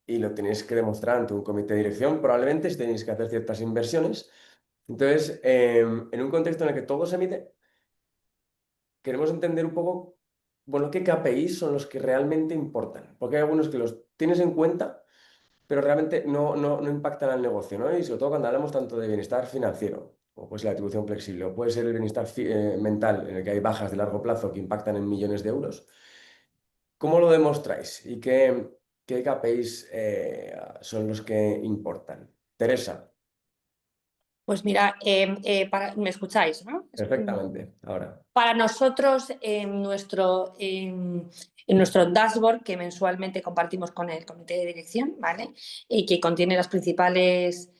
B: y lo tenéis que demostrar ante un comité de dirección, probablemente si tenéis que hacer ciertas inversiones. Entonces, en un contexto en el que todo se mide, queremos entender un poco, bueno, qué KPIs son los que realmente importan, porque hay algunos que los tienes en cuenta pero realmente no impactan al negocio, ¿no? Y sobre todo cuando hablamos tanto de bienestar financiero, o puede ser la atribución flexible, o puede ser el bienestar mental, en el que hay bajas de largo plazo que impactan en millones de euros. ¿Cómo lo demostráis? ¿Y qué KPIs son los que importan? Teresa,
C: Pues mira, me escucháis, ¿no?
B: perfectamente, ahora.
C: Para nosotros, en nuestro dashboard que mensualmente compartimos con el comité de dirección, ¿vale? Y que contiene los principales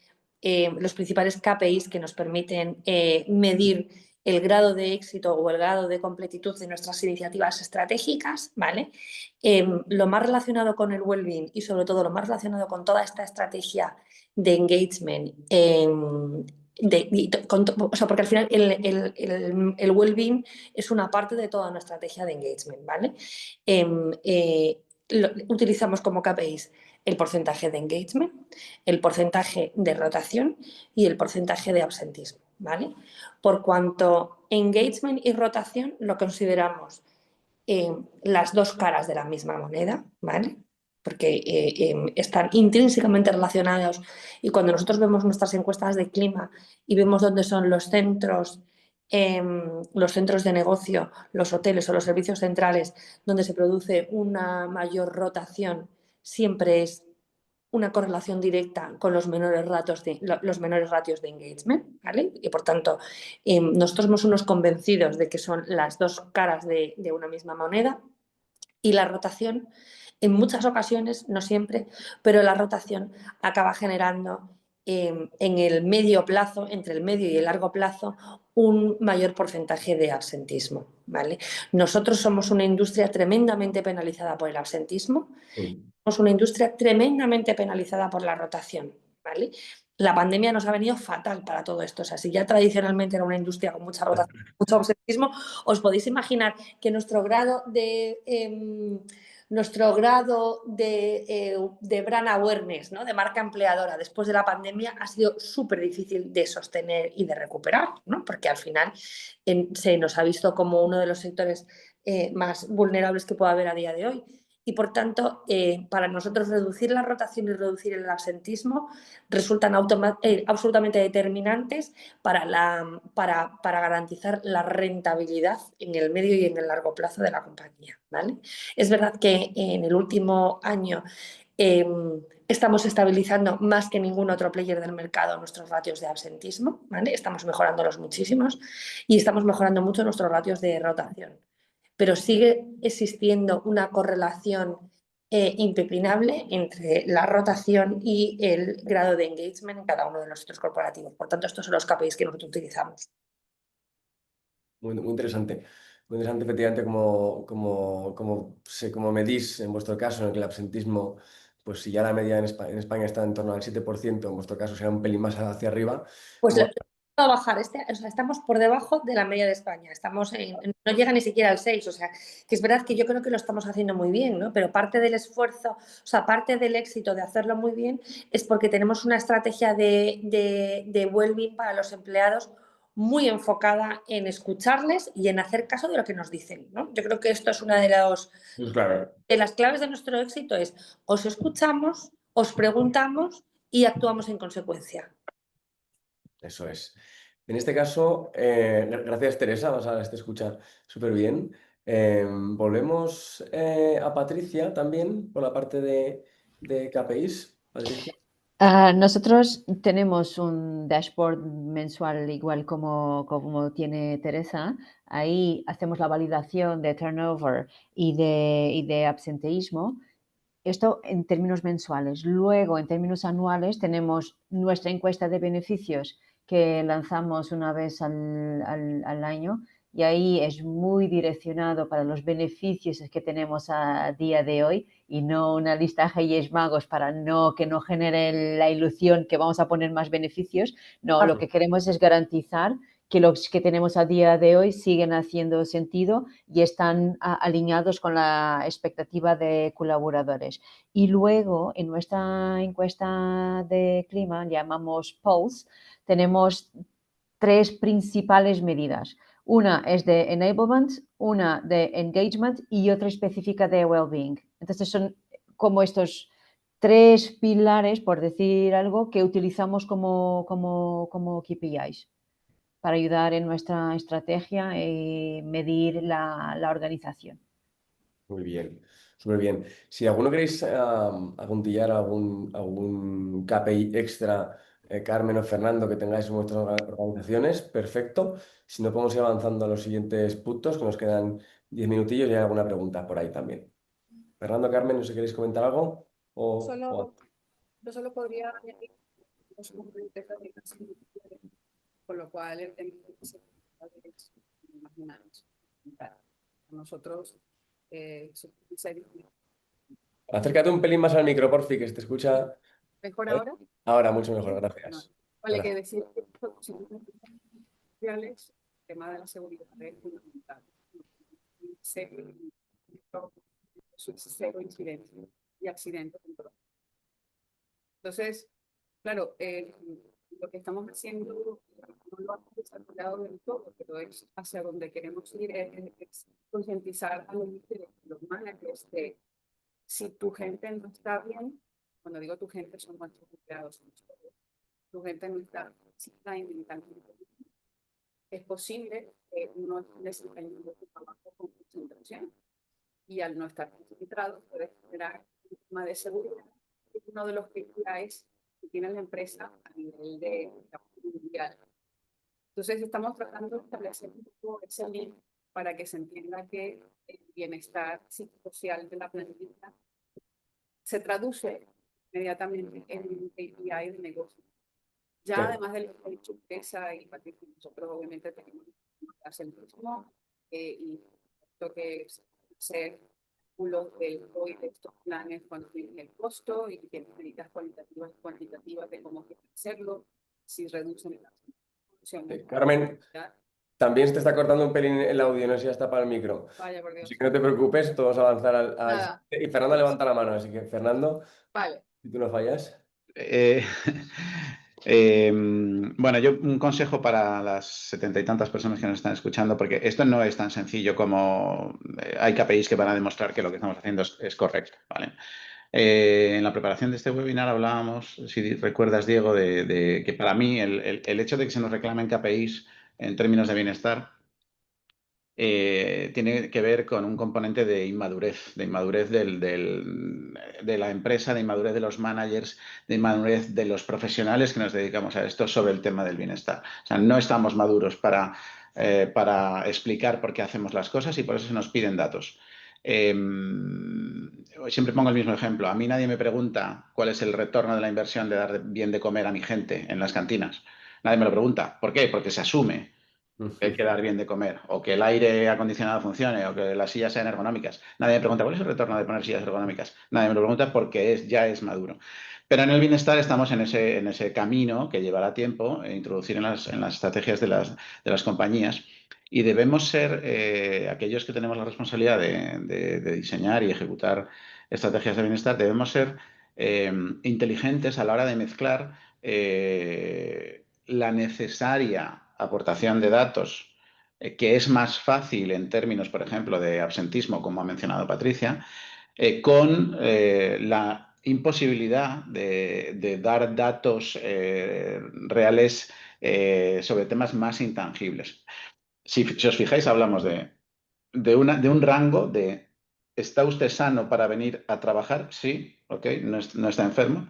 C: KPIs que nos permiten medir el grado de éxito o el grado de completitud de nuestras iniciativas estratégicas, ¿vale? Lo más relacionado con el well-being y sobre todo lo más relacionado con toda esta estrategia de engagement o sea, porque al final el well-being es una parte de toda nuestra estrategia de engagement, ¿vale? Utilizamos como KPIs el porcentaje de engagement, el porcentaje de rotación y el porcentaje de absentismo, ¿vale? Por cuanto engagement y rotación lo consideramos las dos caras de la misma moneda, ¿vale? Porque están intrínsecamente relacionados, y cuando nosotros vemos nuestras encuestas de clima y vemos dónde son los centros de negocio, los hoteles o los servicios centrales donde se produce una mayor rotación, siempre es una correlación directa con los menores ratios de engagement, ¿vale? Y por tanto, nosotros somos unos convencidos de que son las dos caras de una misma moneda, y la rotación, en muchas ocasiones, no siempre, pero la rotación acaba generando en el medio plazo, entre el medio y el largo plazo, un mayor porcentaje de absentismo, ¿vale? Nosotros somos una industria tremendamente penalizada por el absentismo. Somos una industria tremendamente penalizada por la rotación, ¿vale? La pandemia nos ha venido fatal para todo esto. O sea, si ya tradicionalmente era una industria con mucha rotación, mucho absentismo, os podéis imaginar que nuestro grado de brand awareness, ¿no? De marca empleadora después de la pandemia ha sido súper difícil de sostener y de recuperar, ¿no? Porque al final se nos ha visto como uno de los sectores más vulnerables que pueda haber a día de hoy. Y por tanto, para nosotros reducir la rotación y reducir el absentismo resultan absolutamente determinantes para garantizar la rentabilidad en el medio y en el largo plazo de la compañía, ¿vale? Es verdad que en el último año estamos estabilizando más que ningún otro player del mercado nuestros ratios de absentismo, ¿vale? Estamos mejorándolos muchísimos y estamos mejorando mucho nuestros ratios de rotación. Pero sigue existiendo una correlación impepinable entre la rotación y el grado de engagement en cada uno de los sectores corporativos. Por tanto, estos son los KPIs que nosotros utilizamos.
B: Muy interesante. Muy interesante, efectivamente, como medís en vuestro caso, en el que el absentismo, pues si ya la media en España está en torno al 7%, en vuestro caso será un pelín más hacia arriba.
C: Pues a bajar, o sea, estamos por debajo de la media de España, no llega ni siquiera al 6, o sea, que es verdad que yo creo que lo estamos haciendo muy bien, ¿no? Pero parte del esfuerzo, o sea, parte del éxito de hacerlo muy bien es porque tenemos una estrategia de well-being para los empleados muy enfocada en escucharles y en hacer caso de lo que nos dicen, ¿no? Yo creo que esto es una de las claves de nuestro éxito, es os escuchamos, os preguntamos y actuamos en consecuencia.
B: Eso es. En este caso, gracias Teresa, te escucha súper bien. Volvemos a Patricia también por la parte de KPIs. Patricia.
F: Nosotros tenemos un dashboard mensual igual como tiene Teresa. Ahí hacemos la validación de turnover y de absenteísmo. Esto en términos mensuales. Luego, en términos anuales, tenemos nuestra encuesta de beneficios que lanzamos una vez al año, y ahí es muy direccionado para los beneficios que tenemos a día de hoy y no una lista de Reyes Magos para que no genere la ilusión que vamos a poner más beneficios. No, lo que queremos es garantizar que los que tenemos a día de hoy siguen haciendo sentido y están alineados con la expectativa de colaboradores. Y luego, en nuestra encuesta de clima, llamamos Pulse, tenemos 3 principales medidas. Una es de enablement, una de engagement y otra específica de well-being. Entonces, son como estos 3 pilares, por decir algo, que utilizamos como KPIs para ayudar en nuestra estrategia y medir la organización.
B: Muy bien, súper bien. Si alguno queréis apuntillar algún KPI extra, Carmen o Fernando, que tengáis en vuestras organizaciones, perfecto. Si no, podemos ir avanzando a los siguientes puntos, que nos quedan 10 minutillos y hay alguna pregunta por ahí también. Fernando, Carmen, no sé si queréis comentar algo.
E: Yo solo podría añadir con lo cual el tema imaginaros. Nosotros
B: acércate un pelín más al micro, porfi, que se te escucha.
E: ¿Mejor ahora?
B: Ahora, mucho mejor, gracias.
E: Vale, que decir que el tema de la seguridad es fundamental. Cero incidencia y accidentes. Entonces, claro, lo que estamos haciendo no lo hemos desarrollado del todo, pero es hacia donde queremos ir, es concientizar a los managers de si tu gente no está bien, cuando digo tu gente son nuestros empleados, tu gente no está física y mentalmente bien, es posible que uno esté desempeñando su trabajo con concentración y al no estar concentrado puede generar un tema de seguridad. Es uno de los KPIs que tiene la empresa a nivel de mundial. Entonces estamos tratando de establecer un poco ese link para que se entienda que el bienestar psicosocial de la plantilla se traduce inmediatamente en un KPI de negocio. Ya
B: Claro.
E: además de lo que ha dicho Teresa y Patricia, nosotros obviamente tenemos que hacer el mismo y esto que ser cálculos del hoy de estos planes cuando tienen el costo y tienen medidas cualitativas y cuantitativas de cómo quieren hacerlo, si reducen la producción.
B: Carmen, también se te está cortando un pelín el audio, no sé si ya está para el micro.
E: Vaya, por Dios.
B: Así que no te preocupes, todos a avanzar al...
E: Nada.
B: Y Fernando levanta la mano, así que Fernando,
E: Vale.
B: si tú no fallas.
D: Bueno, yo un consejo para las 70 y tantas personas que nos están escuchando, porque esto no es tan sencillo como hay KPIs que van a demostrar que lo que estamos haciendo es correcto, ¿vale? En la preparación de este webinar hablábamos, si recuerdas, Diego, de que para mí el hecho de que se nos reclamen KPIs en términos de bienestar tiene que ver con un componente de inmadurez de la empresa, de inmadurez de los managers, de inmadurez de los profesionales que nos dedicamos a esto sobre el tema del bienestar. O sea, no estamos maduros para explicar por qué hacemos las cosas y por eso se nos piden datos. Siempre pongo el mismo ejemplo. A mí nadie me pregunta cuál es el retorno de la inversión de dar bien de comer a mi gente en las cantinas. Nadie me lo pregunta. ¿Por qué? Porque se asume que hay que dar bien de comer, o que el aire acondicionado funcione, o que las sillas sean ergonómicas. Nadie me pregunta, ¿cuál es el retorno de poner sillas ergonómicas? Nadie me lo pregunta porque ya es maduro. Pero en el bienestar estamos en ese camino que llevará tiempo introducir en las estrategias de las compañías, y debemos ser aquellos que tenemos la responsabilidad de diseñar y ejecutar estrategias de bienestar, debemos ser inteligentes a la hora de mezclar la necesaria aportación de datos, que es más fácil en términos, por ejemplo, de absentismo, como ha mencionado Patricia, con la imposibilidad de dar datos reales sobre temas más intangibles. Si os fijáis, hablamos de un rango de ¿está usted sano para venir a trabajar? Sí, ok, no está enfermo.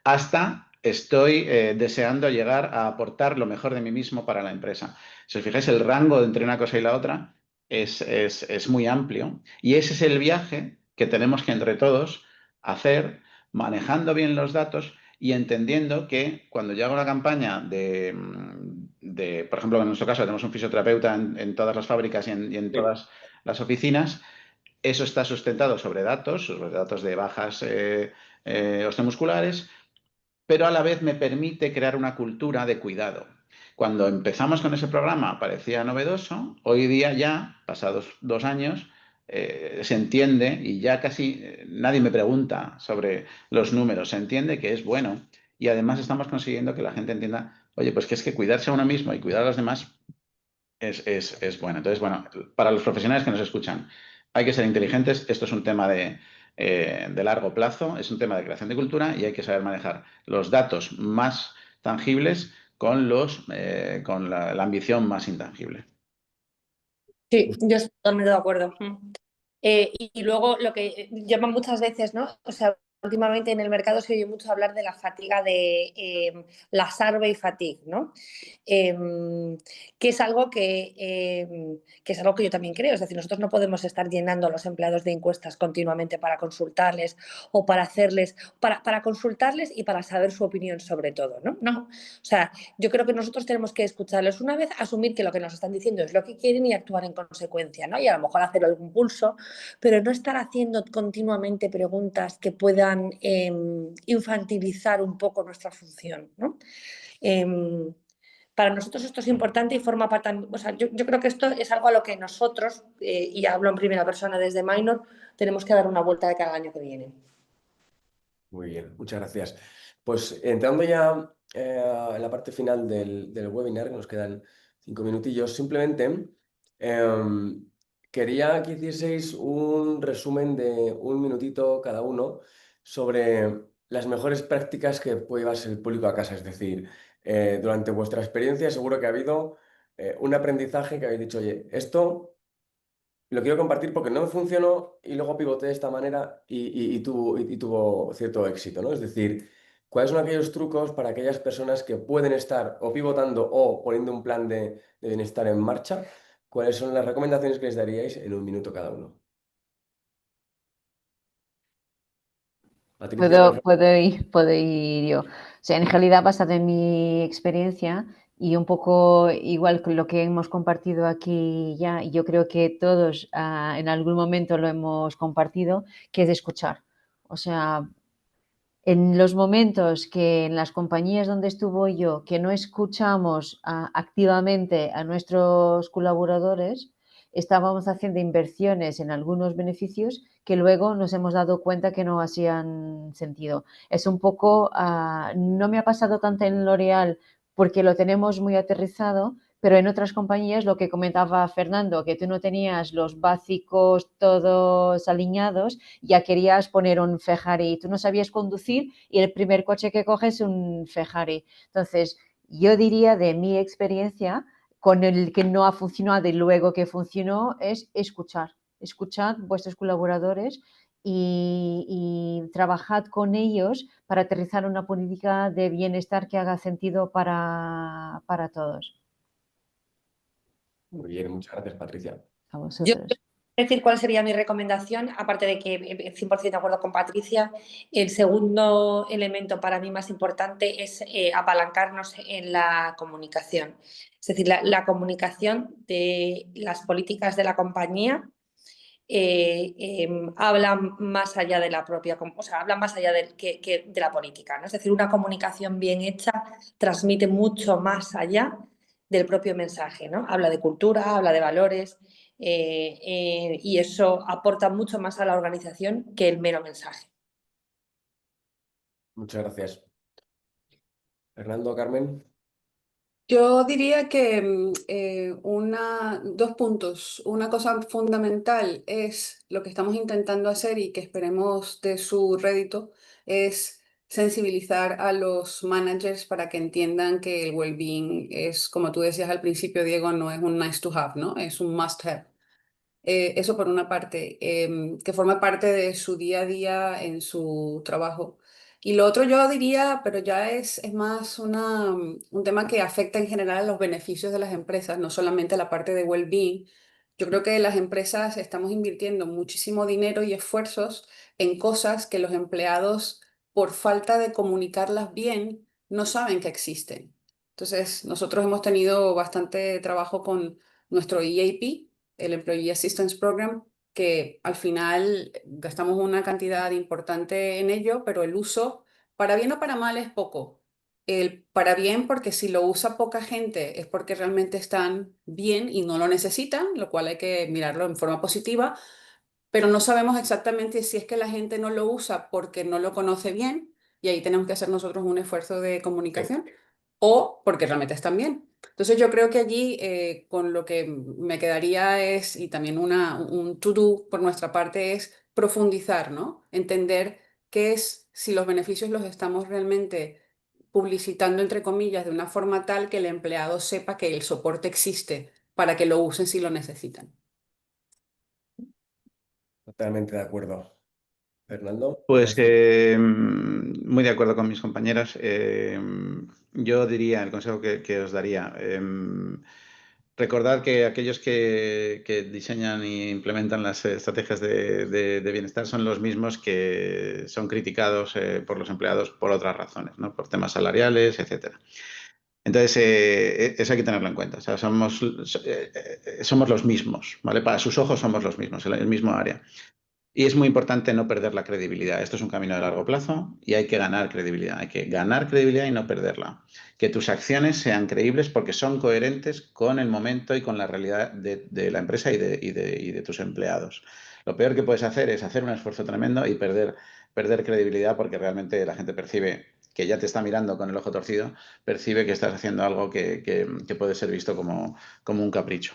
D: Hasta estoy deseando llegar a aportar lo mejor de mí mismo para la empresa. Si os fijáis, el rango entre una cosa y la otra es muy amplio, y ese es el viaje que tenemos que entre todos hacer, manejando bien los datos y entendiendo que cuando yo hago la campaña por ejemplo, en nuestro caso tenemos un fisioterapeuta en todas las fábricas y en todas las oficinas, eso está sustentado sobre datos de bajas osteomusculares, pero a la vez me permite crear una cultura de cuidado. Cuando empezamos con ese programa parecía novedoso, hoy día ya, pasados 2 años, se entiende y ya casi nadie me pregunta sobre los números, se entiende que es bueno, y además estamos consiguiendo que la gente entienda, oye, pues que es que cuidarse a uno mismo y cuidar a los demás es bueno. Entonces, bueno, para los profesionales que nos escuchan, hay que ser inteligentes. Esto es un tema de largo plazo, es un tema de creación de cultura, y hay que saber manejar los datos más tangibles con la ambición más intangible.
C: Sí, yo estoy totalmente de acuerdo. Y luego lo que llaman muchas veces, ¿no? O sea, últimamente en el mercado se oye mucho hablar de la fatiga de la survey fatigue, ¿no? Que es algo que es algo que yo también creo. Es decir, nosotros no podemos estar llenando a los empleados de encuestas continuamente para consultarles o para hacerles, para consultarles y para saber su opinión sobre todo, ¿no? No. O sea, yo creo que nosotros tenemos que escucharles una vez, asumir que lo que nos están diciendo es lo que quieren y actuar en consecuencia, ¿no? Y a lo mejor hacer algún pulso, pero no estar haciendo continuamente preguntas que puedan infantilizar un poco nuestra función, ¿no? Para nosotros esto es importante y forma parte, o sea, yo creo que esto es algo a lo que nosotros, y hablo en primera persona desde Minor, tenemos que dar una vuelta de cada año que viene.
B: Muy bien, muchas gracias. Pues entrando ya en la parte final del webinar, que nos quedan 5 minutillos, simplemente quería que hicieseis un resumen de 1 minutito cada uno sobre las mejores prácticas que puede llevarse el público a casa. Es decir, durante vuestra experiencia seguro que ha habido un aprendizaje que habéis dicho, oye, esto lo quiero compartir porque no me funcionó y luego pivoté de esta manera y tuvo cierto éxito, ¿no? Es decir, ¿cuáles son aquellos trucos para aquellas personas que pueden estar o pivotando o poniendo un plan de bienestar en marcha? ¿Cuáles son las recomendaciones que les daríais en 1 minuto cada uno? Patricia, por ejemplo.
F: Puedo ir yo. O sea, en realidad, basado en mi experiencia y un poco igual con lo que hemos compartido aquí ya, yo creo que todos en algún momento lo hemos compartido, que es escuchar. O sea, en los momentos que en las compañías donde estuvo yo, que no escuchamos activamente a nuestros colaboradores, estábamos haciendo inversiones en algunos beneficios que luego nos hemos dado cuenta que no hacían sentido. Es un poco, no me ha pasado tanto en L'Oréal porque lo tenemos muy aterrizado, pero en otras compañías lo que comentaba Fernando, que tú no tenías los básicos todos alineados, ya querías poner un Ferrari, tú no sabías conducir y el primer coche que coges es un Ferrari. Entonces, yo diría de mi experiencia, con el que no ha funcionado y luego que funcionó, es escuchad vuestros colaboradores y trabajad con ellos para aterrizar una política de bienestar que haga sentido para todos.
B: Muy bien, muchas gracias, Patricia.
F: A
C: Yo
F: vosotros.
C: decir cuál sería mi recomendación, aparte de que 100% de acuerdo con Patricia, el segundo elemento para mí más importante es apalancarnos en la comunicación. Es decir, la comunicación de las políticas de la compañía habla más allá de la propia, o sea, habla más allá que de la política, ¿no? Es decir, una comunicación bien hecha transmite mucho más allá del propio mensaje, ¿no? Habla de cultura, habla de valores y eso aporta mucho más a la organización que el mero mensaje.
B: Muchas gracias. Fernando, Carmen.
E: Yo diría que 2 puntos. Una cosa fundamental es lo que estamos intentando hacer y que esperemos de su rédito, es sensibilizar a los managers para que entiendan que el well-being es, como tú decías al principio, Diego, no es un nice to have, ¿no? Es un must have. Eso por una parte, que forma parte de su día a día en su trabajo. Y lo otro yo diría, pero ya es más un tema que afecta en general a los beneficios de las empresas, no solamente la parte de well-being. Yo creo que las empresas estamos invirtiendo muchísimo dinero y esfuerzos en cosas que los empleados, por falta de comunicarlas bien, no saben que existen. Entonces, nosotros hemos tenido bastante trabajo con nuestro EAP, el Employee Assistance Program, que al final gastamos una cantidad importante en ello, pero el uso, para bien o para mal, es poco. El para bien, porque si lo usa poca gente es porque realmente están bien y no lo necesitan, lo cual hay que mirarlo en forma positiva, pero no sabemos exactamente si es que la gente no lo usa porque no lo conoce bien, y ahí tenemos que hacer nosotros un esfuerzo de comunicación, o porque realmente están bien. Entonces yo creo que allí con lo que me quedaría es, y también un to-do por nuestra parte, es profundizar, ¿no? Entender qué es, si los beneficios los estamos realmente publicitando, entre comillas, de una forma tal que el empleado sepa que el soporte existe para que lo usen si lo necesitan.
B: Totalmente de acuerdo. Fernando.
D: Pues muy de acuerdo con mis compañeras. Yo diría, el consejo que os daría, recordad que aquellos que diseñan e implementan las estrategias de bienestar son los mismos que son criticados por los empleados por otras razones, ¿no? Por temas salariales, etcétera. Entonces, eso hay que tenerlo en cuenta. O sea, somos los mismos, ¿vale? Para sus ojos somos los mismos, el mismo área. Y es muy importante no perder la credibilidad. Esto es un camino de largo plazo y hay que ganar credibilidad. Hay que ganar credibilidad y no perderla. Que tus acciones sean creíbles porque son coherentes con el momento y con la realidad de la empresa y de tus empleados. Lo peor que puedes hacer es hacer un esfuerzo tremendo y perder credibilidad porque realmente la gente percibe que ya te está mirando con el ojo torcido, percibe que estás haciendo algo que puede ser visto como un capricho.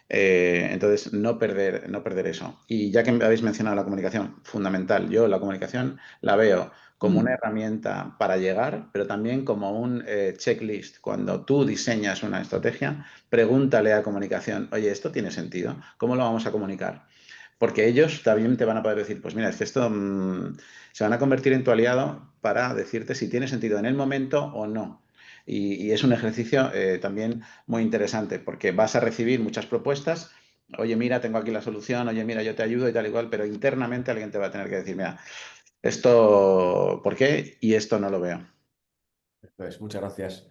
D: Entonces, no perder eso. Y ya que habéis mencionado la comunicación, fundamental. Yo la comunicación la veo como una herramienta para llegar, pero también como un checklist. Cuando tú diseñas una estrategia, pregúntale a comunicación, oye, ¿esto tiene sentido? ¿Cómo lo vamos a comunicar? Porque ellos también te van a poder decir, pues mira, es que esto se van a convertir en tu aliado para decirte si tiene sentido en el momento o no. Y es un ejercicio también muy interesante porque vas a recibir muchas propuestas. Oye, mira, tengo aquí la solución, oye, mira, yo te ayudo y tal igual, pero internamente alguien te va a tener que decir, mira, esto, ¿por qué? Y esto no lo veo.
B: Pues muchas gracias.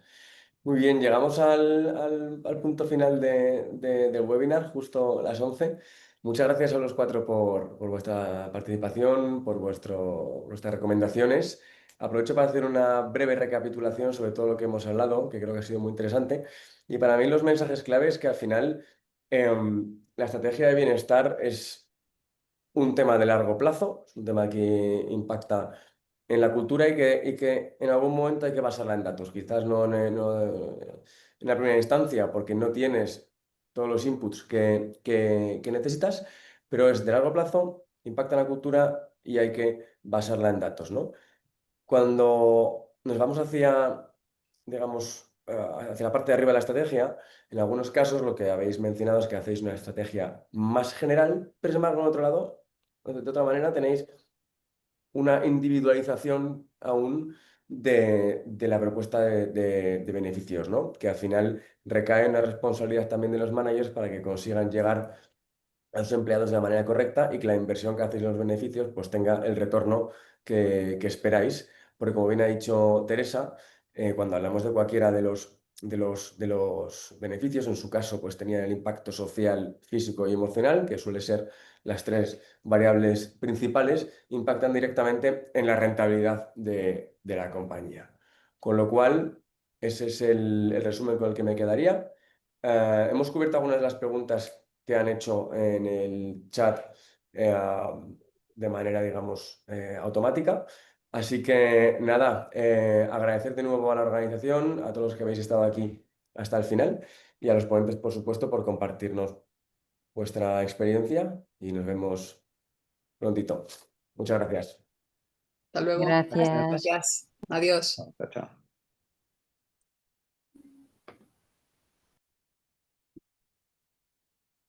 B: Muy bien, llegamos al punto final del webinar, justo a las 11. Muchas gracias a los 4 por vuestra participación, por vuestras recomendaciones. Aprovecho para hacer una breve recapitulación sobre todo lo que hemos hablado, que creo que ha sido muy interesante. Y para mí los mensajes claves que al final la estrategia de bienestar es un tema de largo plazo, es un tema que impacta en la cultura y que en algún momento hay que basarla en datos. Quizás no en la primera instancia, porque no tienes todos los inputs que necesitas, pero es de largo plazo, impacta en la cultura y hay que basarla en datos, ¿no? Cuando nos vamos hacia, digamos, hacia la parte de arriba de la estrategia, en algunos casos lo que habéis mencionado es que hacéis una estrategia más general, pero sin embargo, en otro lado, de otra manera, tenéis una individualización aún de la propuesta de beneficios, ¿no? Que al final recae en la responsabilidad también de los managers para que consigan llegar a sus empleados de la manera correcta y que la inversión que hacéis en los beneficios pues tenga el retorno que esperáis. Porque como bien ha dicho Teresa, cuando hablamos de cualquiera de los beneficios, en su caso pues tenía el impacto social, físico y emocional, que suele ser las 3 variables principales, impactan directamente en la rentabilidad de la compañía. Con lo cual, ese es el resumen con el que me quedaría. Hemos cubierto algunas de las preguntas que han hecho en el chat de manera, digamos, automática. Así que nada, agradecer de nuevo a la organización, a todos los que habéis estado aquí hasta el final y a los ponentes, por supuesto, por compartirnos vuestra experiencia y nos vemos prontito. Muchas gracias.
E: Hasta luego.
F: Gracias.
E: Gracias. Adiós.
D: Chao, chao.